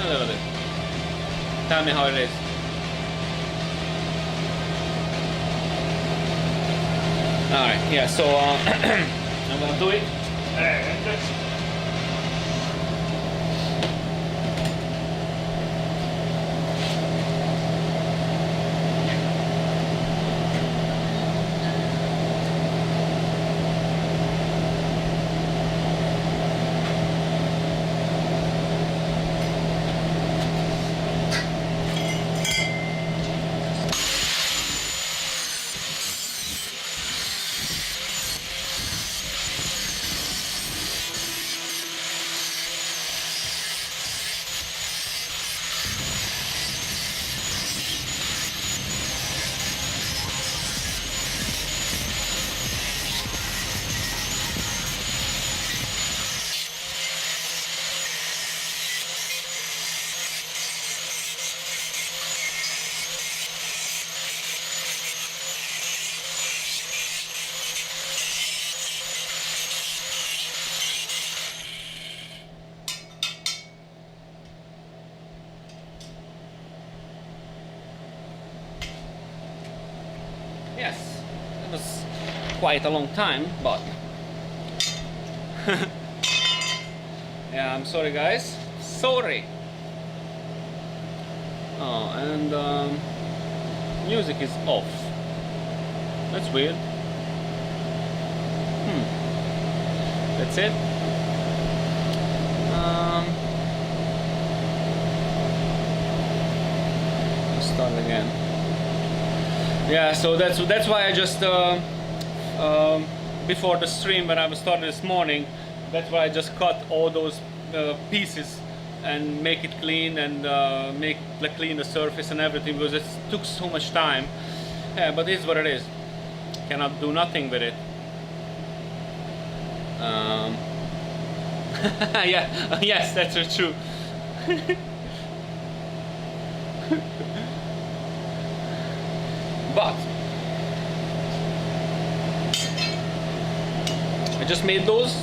a little bit. Tell me how it is. Alright, yeah, so I'm gonna do it. Yes, it was quite a long time, but yeah, I'm sorry guys, sorry. Oh, and music is off. That's weird. That's it. Let's start again. Yeah, so that's why I just before the stream when I was started this morning, that's why I just cut all those pieces and make it clean and clean the surface and everything, because it took so much time. Yeah, but it's what it is. Cannot do nothing with it. Yeah, yes, that's true. But I just made those,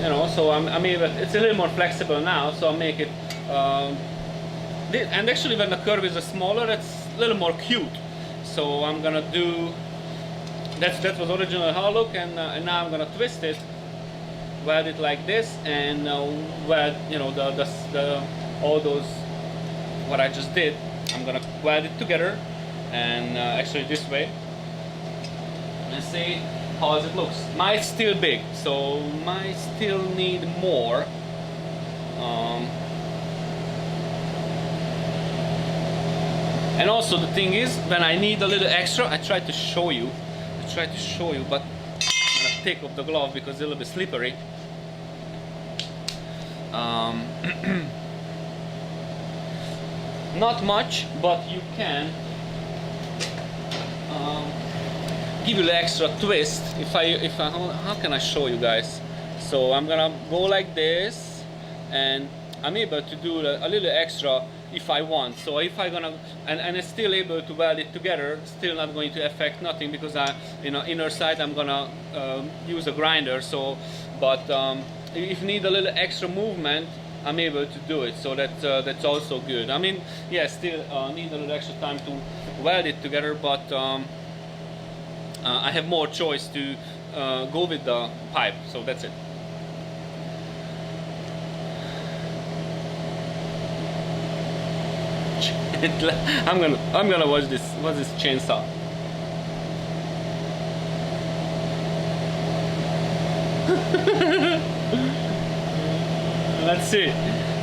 you know, so I'm able, it's a little more flexible now, so I'll make it and actually when the curve is smaller, it's a little more cute. So I'm gonna do that was original how look, and now I'm gonna twist it, weld it like this, and weld, you know, the all those what I just did. I'm gonna weld it together, and actually this way, and see how it looks. Mine's still big, so might still need more. And also the thing is, when I need a little extra, I try to show you, but I'm gonna take off the glove because it's a little bit slippery. Not much, but you can give you the extra twist. If I how can I show you guys? So I'm gonna go like this, and I'm able to do a little extra if I want. So if I gonna and I'm still able to weld it together, still not going to affect nothing, because I, you know, inner side I'm gonna use a grinder. So but if you need a little extra movement, I'm able to do it. So that's also good. I mean, yeah, still need a little extra time to weld it together, but I have more choice to go with the pipe. So that's it. I'm gonna watch this chainsaw. Let's see,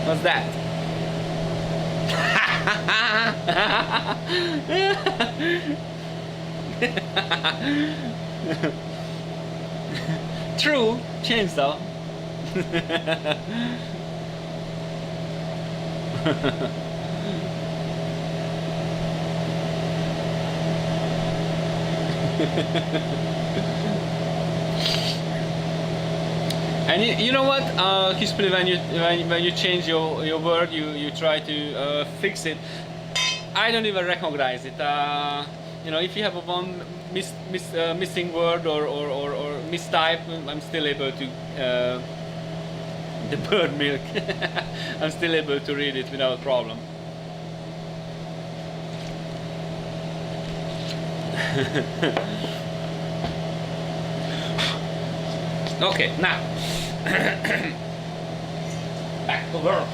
what's that? True chainsaw. And you know what, Kispli, when you change your word, you try to fix it. I don't even recognize it. You know, if you have a one missing word or mistype, I'm still able to the bird milk. I'm still able to read it without a problem. Okay, now back to work.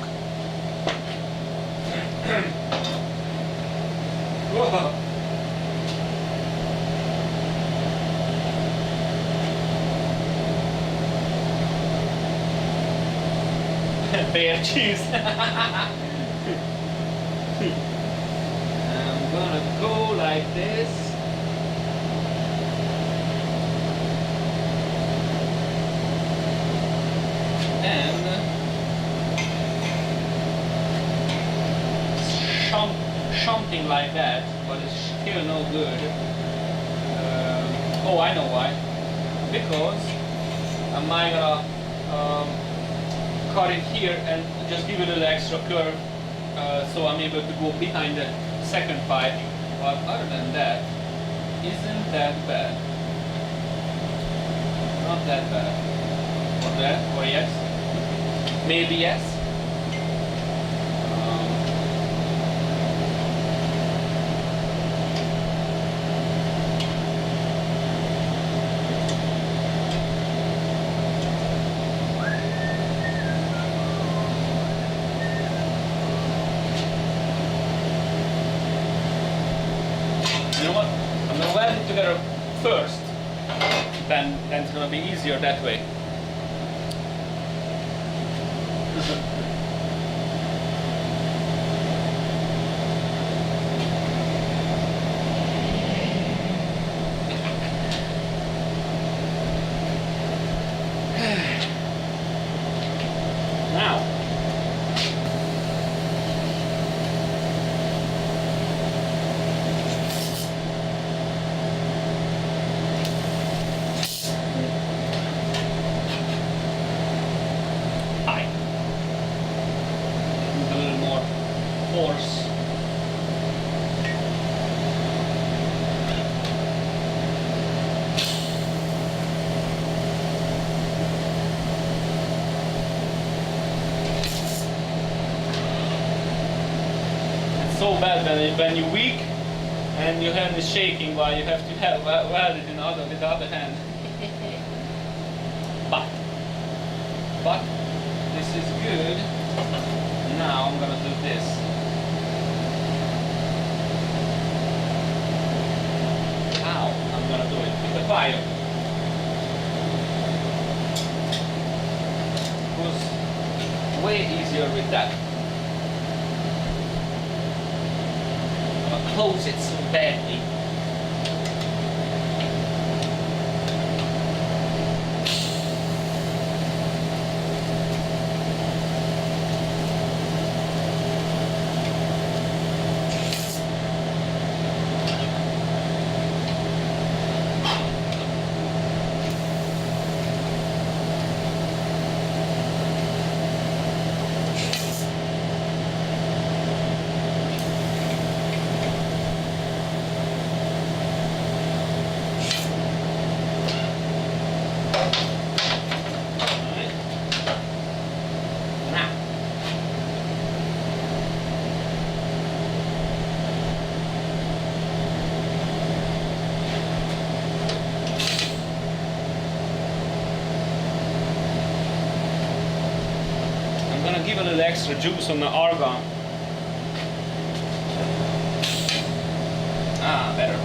Bear cheese. I'm gonna go like this. And something like that, but it's still no good. Oh, I know why. Because I'm gonna cut it here and just give it a little extra curve, so I'm able to go behind the second pipe. But other than that, isn't that bad. Not that bad. Or that, or yes. Maybe yes. You know what? I'm gonna weld it together first. Then it's gonna be easier that way. Now, I use a little more force. So bad when you weak and your hand is shaking while you have to weld it with the other hand. But this is good. Now I'm gonna do this. How I'm gonna do it with the fire. It was way easier with that. Close it so badly. Give a little extra juice on the argon. Ah, better.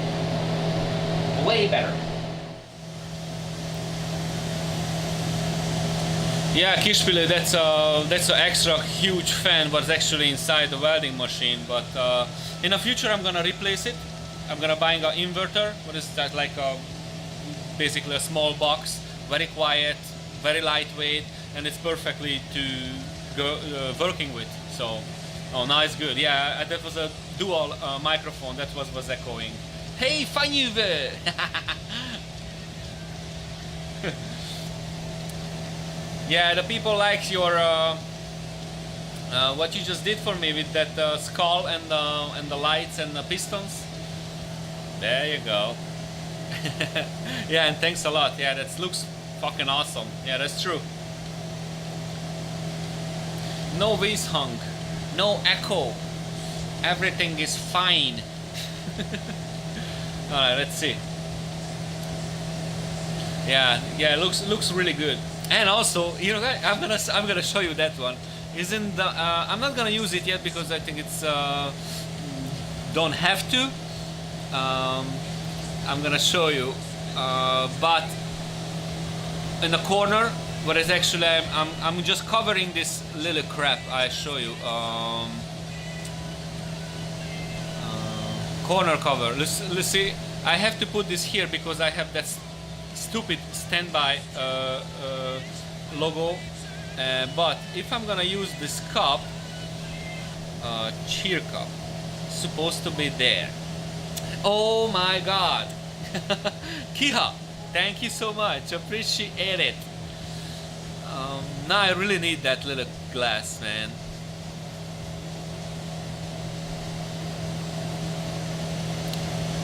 Way better. Yeah, Kispile, that's an extra huge fan what's actually inside the welding machine. But in the future, I'm gonna replace it. I'm gonna buy an inverter. What is that? Like basically a small box, very quiet, very lightweight, and it's perfectly to working with. So, oh, now it's good. Yeah, that was a dual microphone. That was echoing. Hey, fajnjuve! Yeah, the people like your what you just did for me with that skull and the lights and the pistons. There you go. Yeah, and thanks a lot. Yeah, that looks fucking awesome. Yeah, that's true. No whiz hung, no echo. Everything is fine. All right, let's see. Yeah, looks really good. And also, you know, I'm gonna show you that one. Isn't the I'm not gonna use it yet because I think it's don't have to. I'm gonna show you, but in the corner. What is actually I'm just covering this little crap. I show you corner cover. Let's see. I have to put this here because I have that stupid standby logo. But if I'm gonna use this cup, cheer cup, supposed to be there. Oh my God, Kiha, thank you so much. Appreciate it. Now I really need that little glass, man.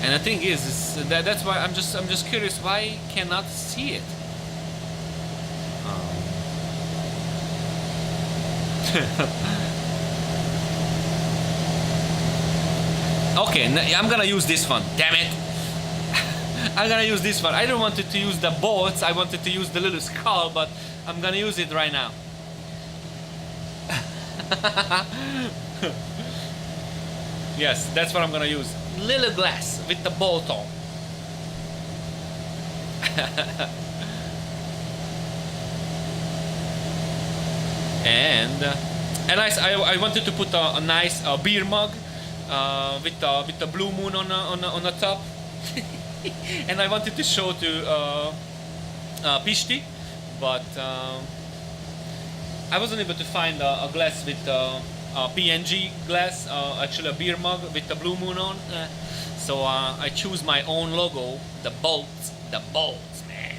And the thing is that's why I'm just curious why I cannot see it. Okay, I'm gonna use this one. Damn it! I'm gonna use this one. I don't want to use the bolts. I wanted to use the little skull, but I'm gonna use it right now. Yes, that's what I'm gonna use. little glass with the bolt on. And I wanted to put a nice beer mug with the blue moon on the top. And I wanted to show to Pishti, but I wasn't able to find a glass with a PNG glass, actually a beer mug with the blue moon on. So I choose my own logo, the bolts, man.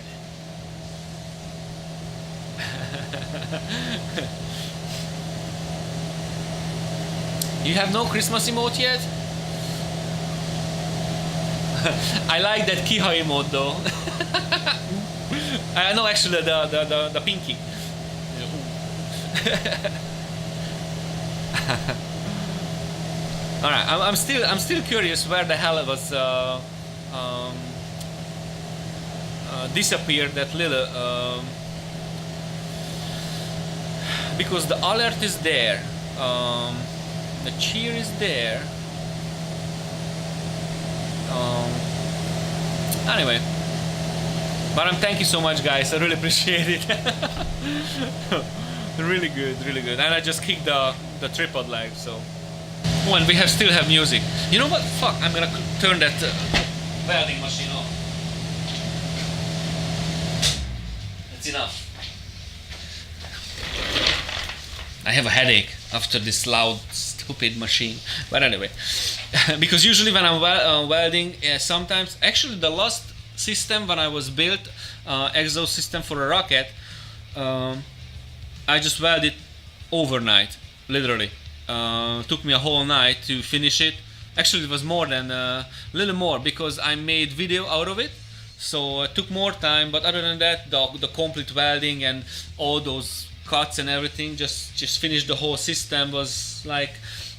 You have no Christmas emote yet? I like that Kiha emote though. No, actually the pinky. All right, I'm still curious where the hell it was disappeared that little because the alert is there, the cheer is there. Anyway, but thank you so much, guys. I really appreciate it. Really good, really good. And I just kicked the tripod live, so. Oh, and we still have music. You know what? Fuck, I'm gonna turn that welding machine off. That's enough. I have a headache after this loud, stupid machine. But anyway, because usually when I'm welding, sometimes, actually the last system when I was built, exhaust system for a rocket, I just welded overnight, literally. Took me a whole night to finish it. Actually, it was more than a little more because I made video out of it. So it took more time. But other than that, the complete welding and all those cuts and everything, just finished the whole system was like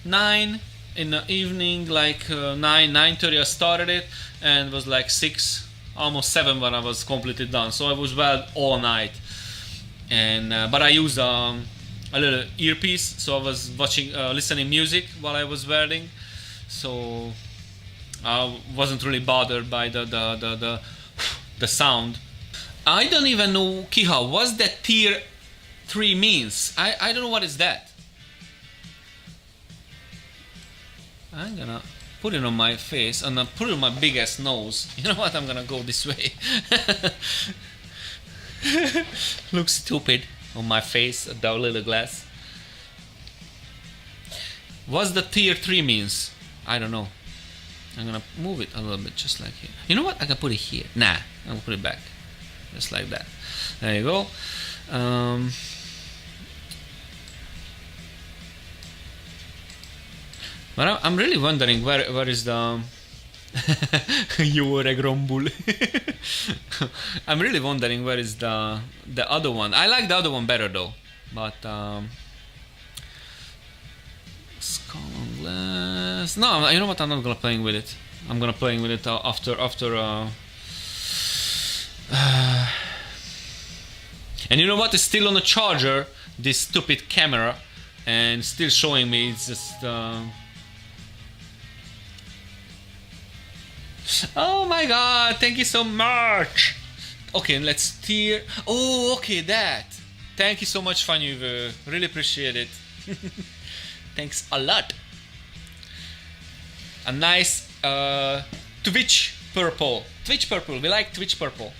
9 in the evening, like 9:30 I started it, and it was like 6, almost 7 when I was completely done. So I was weld all night, and but I used a little earpiece, so I was listening music while I was welding, so I wasn't really bothered by the sound. I don't even know, Kiha, what's that tier 3 means? I don't know what is that. I'm gonna put it on my face and then put it on my big ass nose. You know what? I'm gonna go this way. Looks stupid on my face, the little glass. What's the tier 3 means? I don't know. I'm gonna move it a little bit, just like here. You know what? I can put it here. Nah, I'm gonna put it back, just like that. There you go. But I'm really wondering where is the Jóre Grombul. I'm really wondering where is the other one. I like the other one better though, but skull on glass. No, you know what? I'm not gonna playing with it. I'm gonna playing with it after. And you know what? It's still on the charger. This stupid camera, and still showing me. It's just. Oh my god, thank you so much. Okay, let's steer. Oh, okay, that. Thank you so much, Fanyu. Really appreciate it. Thanks a lot. A nice Twitch purple. Twitch purple. We like Twitch purple.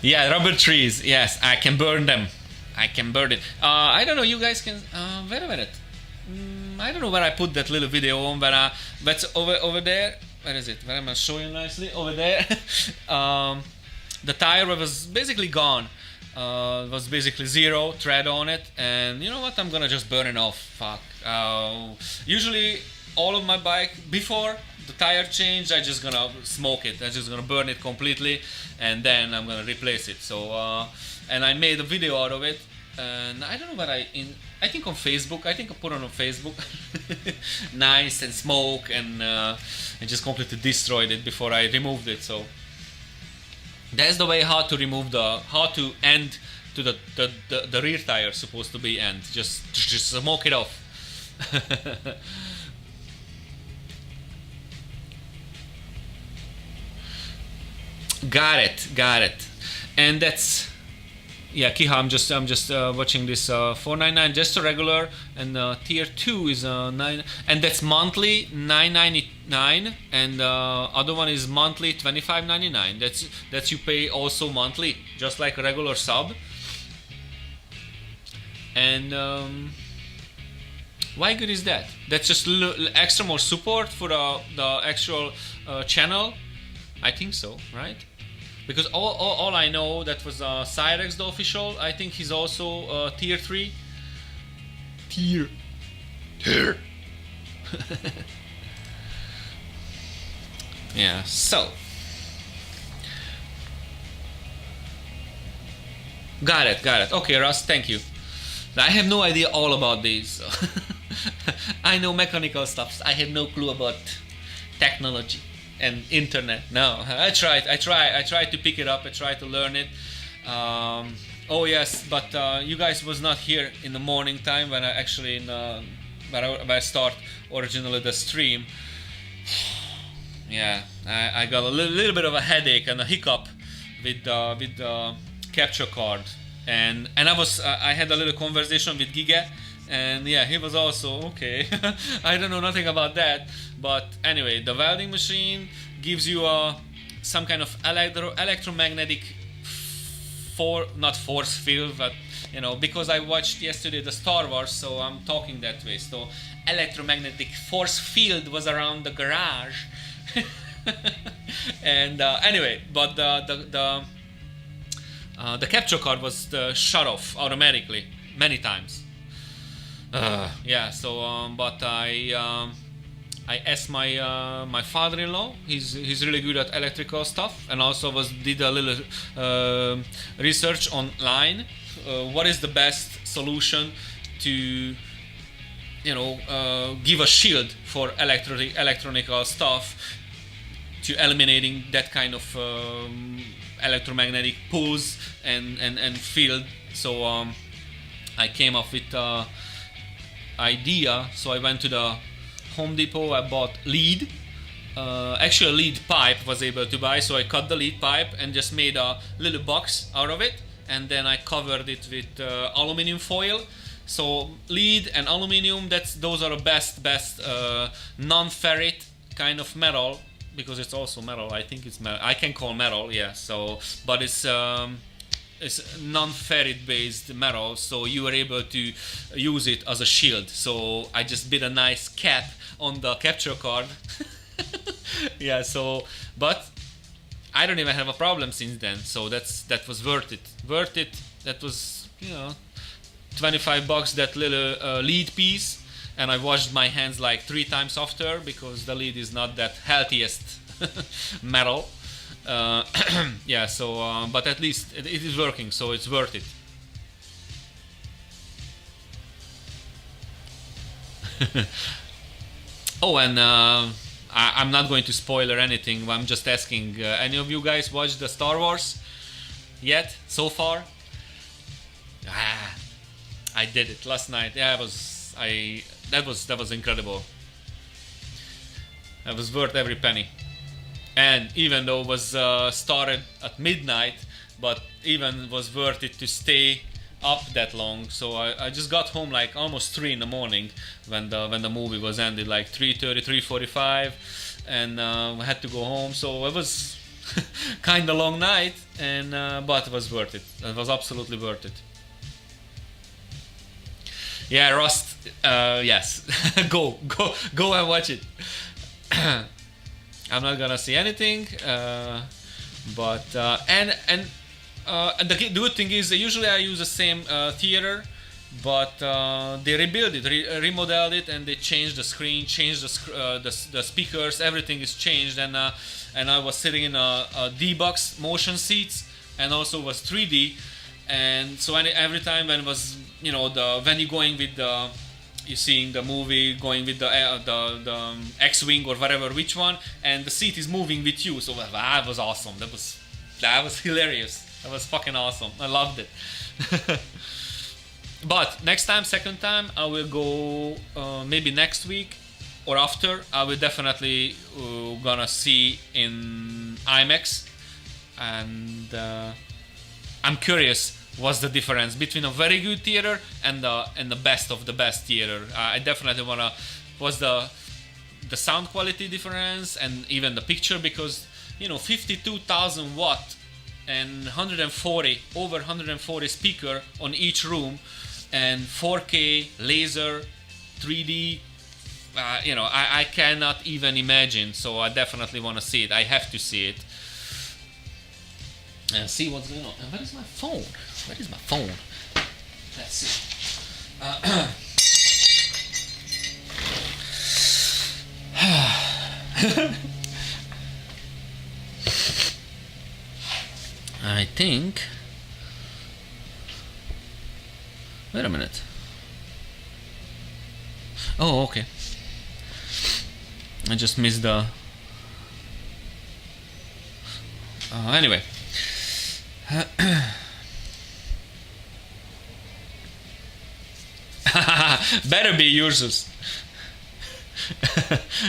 Yeah, rubber trees. Yes, I can burn them. I can burn it. I don't know. You guys can. Wait a minute. I don't know where I put that little video on. But that's over there. Where is it? Where am I showing nicely? Over there. The tire was basically gone. It was basically 0 tread on it. And you know what? I'm gonna just burn it off. Fuck. Usually, all of my bike before the tire change, I just gonna smoke it. I'm just gonna burn it completely, and then I'm gonna replace it. So. And I made a video out of it, and I don't know what I think on Facebook. I think I put it on Facebook. Nice and smoke, and just completely destroyed it before I removed it. So that's the way how to end to the rear tire supposed to be end. Just smoke it off. Got it. And that's, yeah, Kiha. I'm just watching this 499, just a regular, and tier 2 is 9, and that's monthly 9.99, and other one is monthly 25.99. That's you pay also monthly, just like a regular sub. And why good is that? That's just extra more support for the actual channel. I think so, right? Because all I know that was Cyrex, the official. I think he's also tier 3. Tier. Yeah. So. Got it. Okay, Russ. Thank you. I have no idea all about these. So. I know mechanical stuff. I have no clue about technology and internet. No, I tried to pick it up. I tried to learn it. Oh yes, but you guys was not here in the morning time when I actually when I start originally the stream. Yeah, I got a little bit of a headache and a hiccup with the capture card, and I had a little conversation with Giga. And yeah, he was also okay. I don't know nothing about that, but anyway, the welding machine gives you some kind of electromagnetic not force field, but you know, because I watched yesterday the Star Wars, so I'm talking that way. So electromagnetic force field was around the garage. And anyway, but the capture card was shut off automatically many times. Yeah, so but I asked my father-in-law. He's really good at electrical stuff, and also did a little research online. What is the best solution to give a shield for electronical stuff, to eliminating that kind of electromagnetic pulse and field. So I came up with idea. So I went to the Home Depot. I bought lead. Actually, a lead pipe was able to buy. So I cut the lead pipe and just made a little box out of it, and then I covered it with aluminum foil. So lead and aluminum, those are the best non-ferrite kind of metal, because it's also metal. I think it's metal. I can call metal, yeah. So, but it's non-ferrite based metal, so you were able to use it as a shield. So I just did a nice cap on the capture card. Yeah, so, but I don't even have a problem since then, so that was worth it. That was, $25, that little lead piece, and I washed my hands like 3 times after, because the lead is not that healthiest metal. Yeah, so but at least it is working, so it's worth it. Oh, and I'm not going to spoiler anything. I'm just asking, any of you guys watched the Star Wars yet so far? I did it last night. Yeah, that was incredible. That was worth every penny. And even though it was started at midnight, but even was worth it to stay up that long. So I just got home like almost 3 in the morning when the movie was ended, like 3:30, 3:45, and I had to go home. So it was kind of long night, and but it was worth it. It was absolutely worth it. Yeah, Rust. Yes, go and watch it. I'm not gonna say anything, but and the good thing is usually I use the same theater, but they rebuilt it, remodeled it, and they changed the screen, changed the speakers, everything is changed, and I was sitting in a D-Box motion seats, and also was 3D, and so every time when it was when you're going with you're seeing the movie going with the X-Wing or whatever, which one, and the seat is moving with you. So that was awesome. That was hilarious. That was fucking awesome. I loved it. But next time, second time, I will go maybe next week or after. I will definitely gonna see in IMAX, and I'm curious what's the difference between a very good theater and the best of the best theater. I definitely wanna what's the sound quality difference and even the picture, because 52,000 watt and 140 over 140 speaker on each room and 4K laser 3D. I cannot even imagine, so I definitely want to see it. I have to see it and see what's going on. And where is my phone? Where is my phone? Let's see. I think. Wait a minute. Oh, okay. I just missed the. Anyway. Better be Ursus.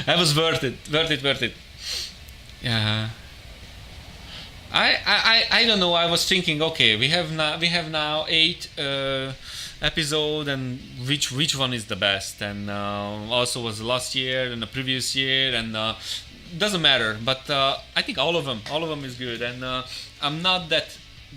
That was worth it. Yeah. I don't know. I was thinking, okay, we have now 8 episode, and which one is the best, and also was last year and the previous year, and doesn't matter. But I think all of them is good, and I'm not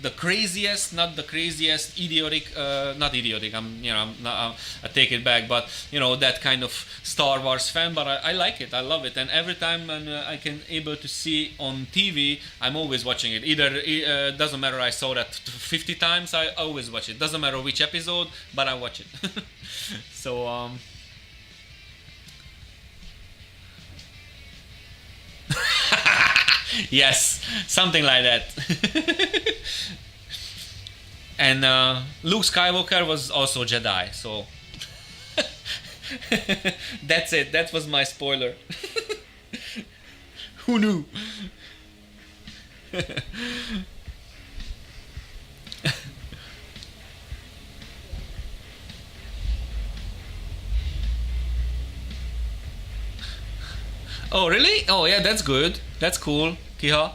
the craziest idiotic, not idiotic. I take it back, but that kind of Star Wars fan. But I like it. I love it, and every time I can able to see on TV, I'm always watching it. Either doesn't matter. I saw that 50 times. I always watch it. Doesn't matter which episode, but I watch it. So yes, something like that. And Luke Skywalker was also Jedi, so that's it. That was my spoiler. Who knew? Oh, really? Oh, yeah, that's good. That's cool, Kiha.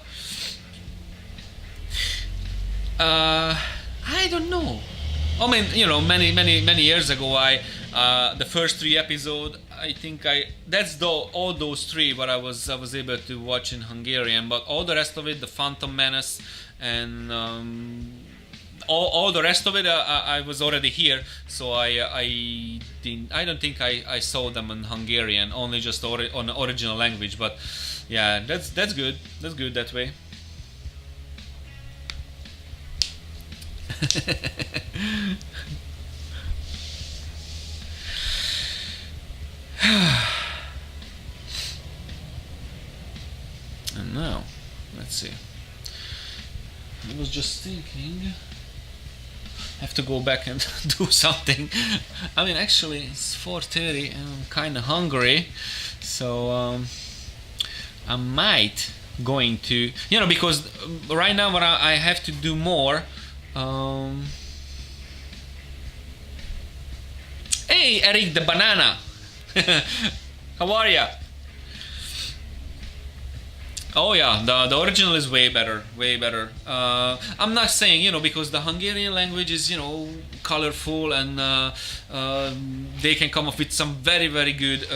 I don't know. I mean, many years ago, the first 3 episodes, I think that's all those 3 what I was able to watch in Hungarian, but all the rest of it, the Phantom Menace, and all the rest of it, I was already here, so I don't think I saw them in Hungarian, only just on the original language. But yeah, that's good. That's good that way. And now, let's see. I was just thinking, I have to go back and do something. I mean, actually, it's 4:30 and I'm kind of hungry, so I might going to, because right now what I have to do more. Hey, Eric the banana. How are ya? Oh yeah, the original is way better. I'm not saying, because the Hungarian language is, colorful, and they can come up with some very, very good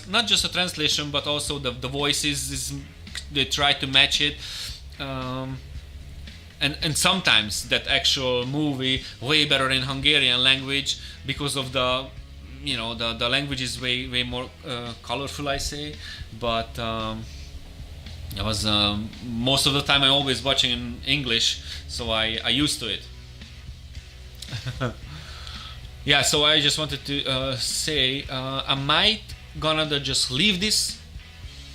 not just a translation, but also the voices they try to match it. And sometimes that actual movie way better in Hungarian language, because of the language is way more colorful, I say. But I was most of the time I'm always watching in English, so I used to it. Yeah, so I just wanted to say I might gonna just leave this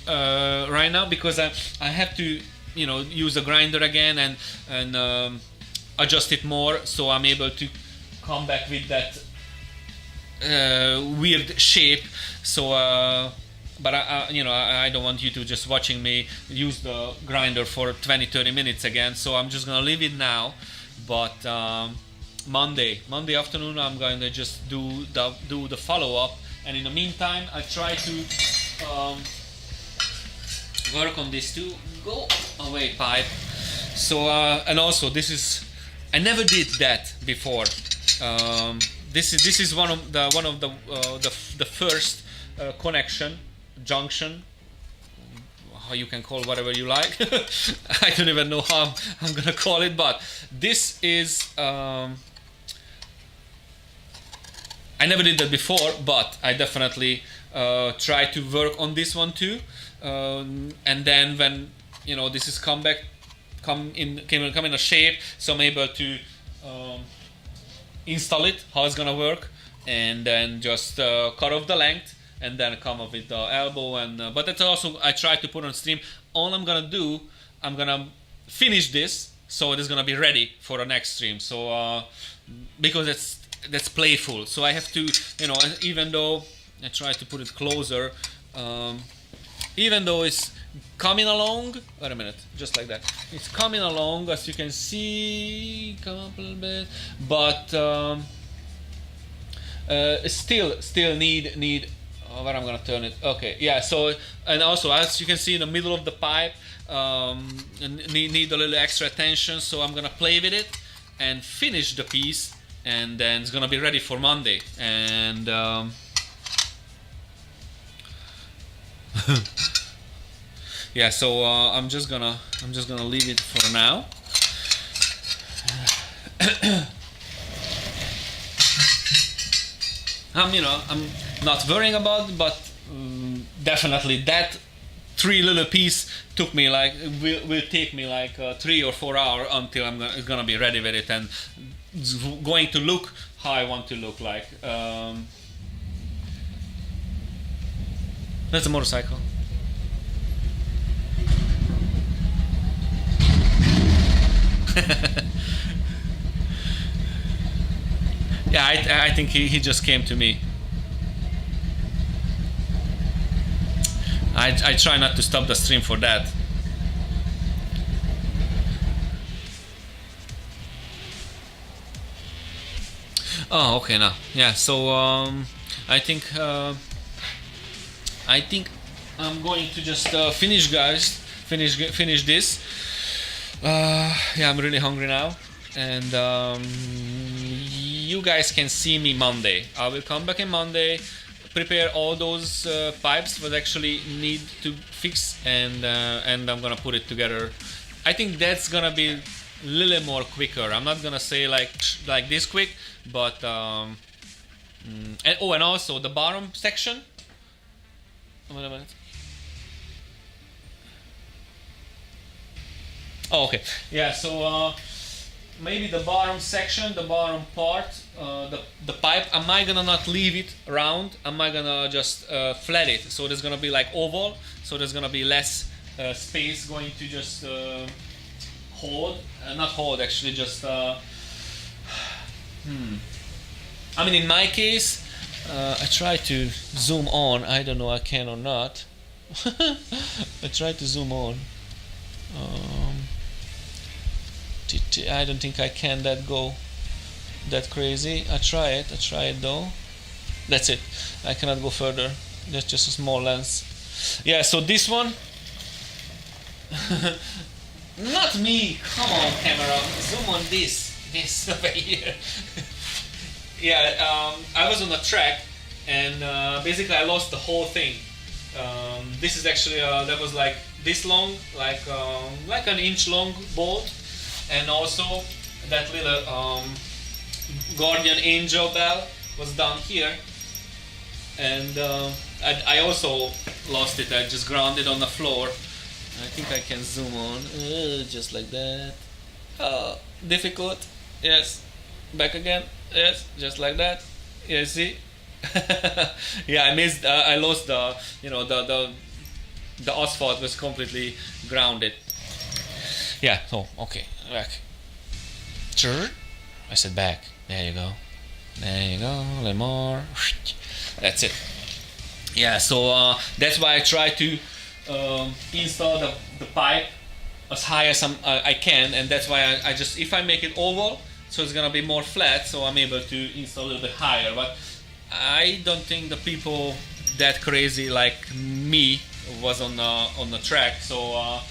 right now, because I have to use the grinder again and adjust it more, so I'm able to come back with that weird shape. So but I don't want you to just watching me use the grinder for 20-30 minutes again, so I'm just gonna leave it now. But Monday afternoon I'm going to just do the follow-up, and in the meantime I try to work on this too. Go away, pipe. So and also this is, I never did that before. This is one of the first connection junction, how you can call whatever you like. I don't even know how I'm gonna call it, but this is I never did that before, but I definitely try to work on this one too, and then when this is come in a shape, so I'm able to install it, how it's gonna work, and then just cut off the length and then come up with the elbow. And but that's also I try to put on stream. All I'm gonna do, I'm gonna finish this so it is gonna be ready for the next stream. So because that's playful, so I have to, even though I try to put it closer, even though it's coming along, wait a minute, just like that, it's coming along, as you can see, come up a little bit, but still need where I'm gonna turn it. Okay, yeah. So, and also, as you can see in the middle of the pipe, need a little extra attention. So I'm gonna play with it and finish the piece, and then it's gonna be ready for Monday. And yeah. So I'm just gonna leave it for now. I'm not worrying about it, but definitely that 3 little piece took me like will take me like 3 or 4 hours until it's gonna be ready with it, and it's going to look how I want to look like. That's a motorcycle. Yeah, I think he just came to me. I try not to stop the stream for that. Oh, okay, now. Yeah, so I think I'm going to just finish, guys. Finish this. Yeah, I'm really hungry now, and you guys can see me Monday. I will come back on Monday, prepare all those pipes that actually need to fix, and I'm gonna put it together. I think that's gonna be a little more quicker. I'm not gonna say like this quick, but and also the bottom section. Wait a minute. Oh, okay. Yeah. So maybe the bottom section, the bottom part, the pipe. Am I gonna not leave it round? Am I gonna just flat it? So there's gonna be like oval. So there's gonna be less space going to just hold. Not hold, actually, just. I mean, in my case, I try to zoom on. I don't know, I can or not. I try to zoom on. I don't think I can go that crazy. I try it though. That's it. I cannot go further. That's just a small lens. Yeah, so this one. Not me. Come on, camera. Zoom on this over here. Yeah, I was on a track, and basically I lost the whole thing. This is actually that was like this long, like an inch long bolt, and also that little guardian angel bell was down here, and I also lost it. I just ground it on the floor. I think I can zoom on, just like that. Difficult. Yes. Back again. Yes, just like that. Yeah, see. Yeah, I missed. I lost the. The asphalt was completely grounded. Yeah. So okay, back. Sure. I said back. There you go. There you go. A little more. That's it. Yeah. So that's why I try to install the pipe as high as I can, and that's why I just, if I make it oval, so it's gonna be more flat, so I'm able to install a little bit higher. But I don't think the people that crazy like me was on the track, so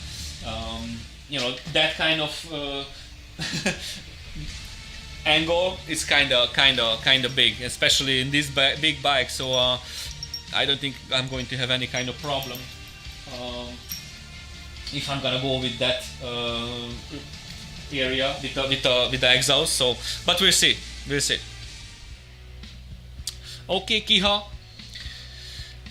you know, that kind of angle is kind of big, especially in this big bike. So I don't think I'm going to have any kind of problem if I'm gonna go with that area with the exhaust. So, but we'll see. Okay, Kiha,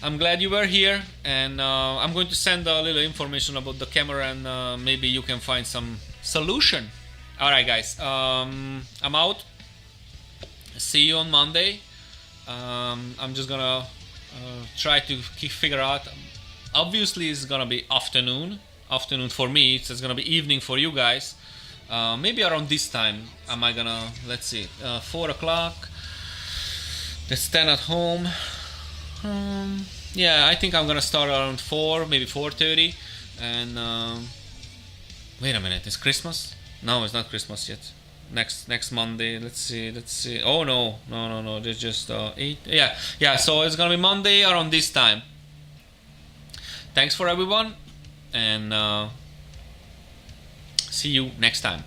I'm glad you were here, and I'm going to send a little information about the camera, and maybe you can find some solution. Alright guys, I'm out. See you on Monday. I'm just gonna try to figure out. Obviously it's gonna be afternoon for me. It's gonna be evening for you guys. Maybe around this time am I gonna, let's see, 4 o'clock. Let's 10 at home. Yeah, I think I'm gonna start around 4, maybe 4:30. And wait a minute, it's Christmas? No, it's not Christmas yet. Next Monday. Let's see. Oh no. There's just 8. Yeah. So it's gonna be Monday around this time. Thanks for everyone, and see you next time.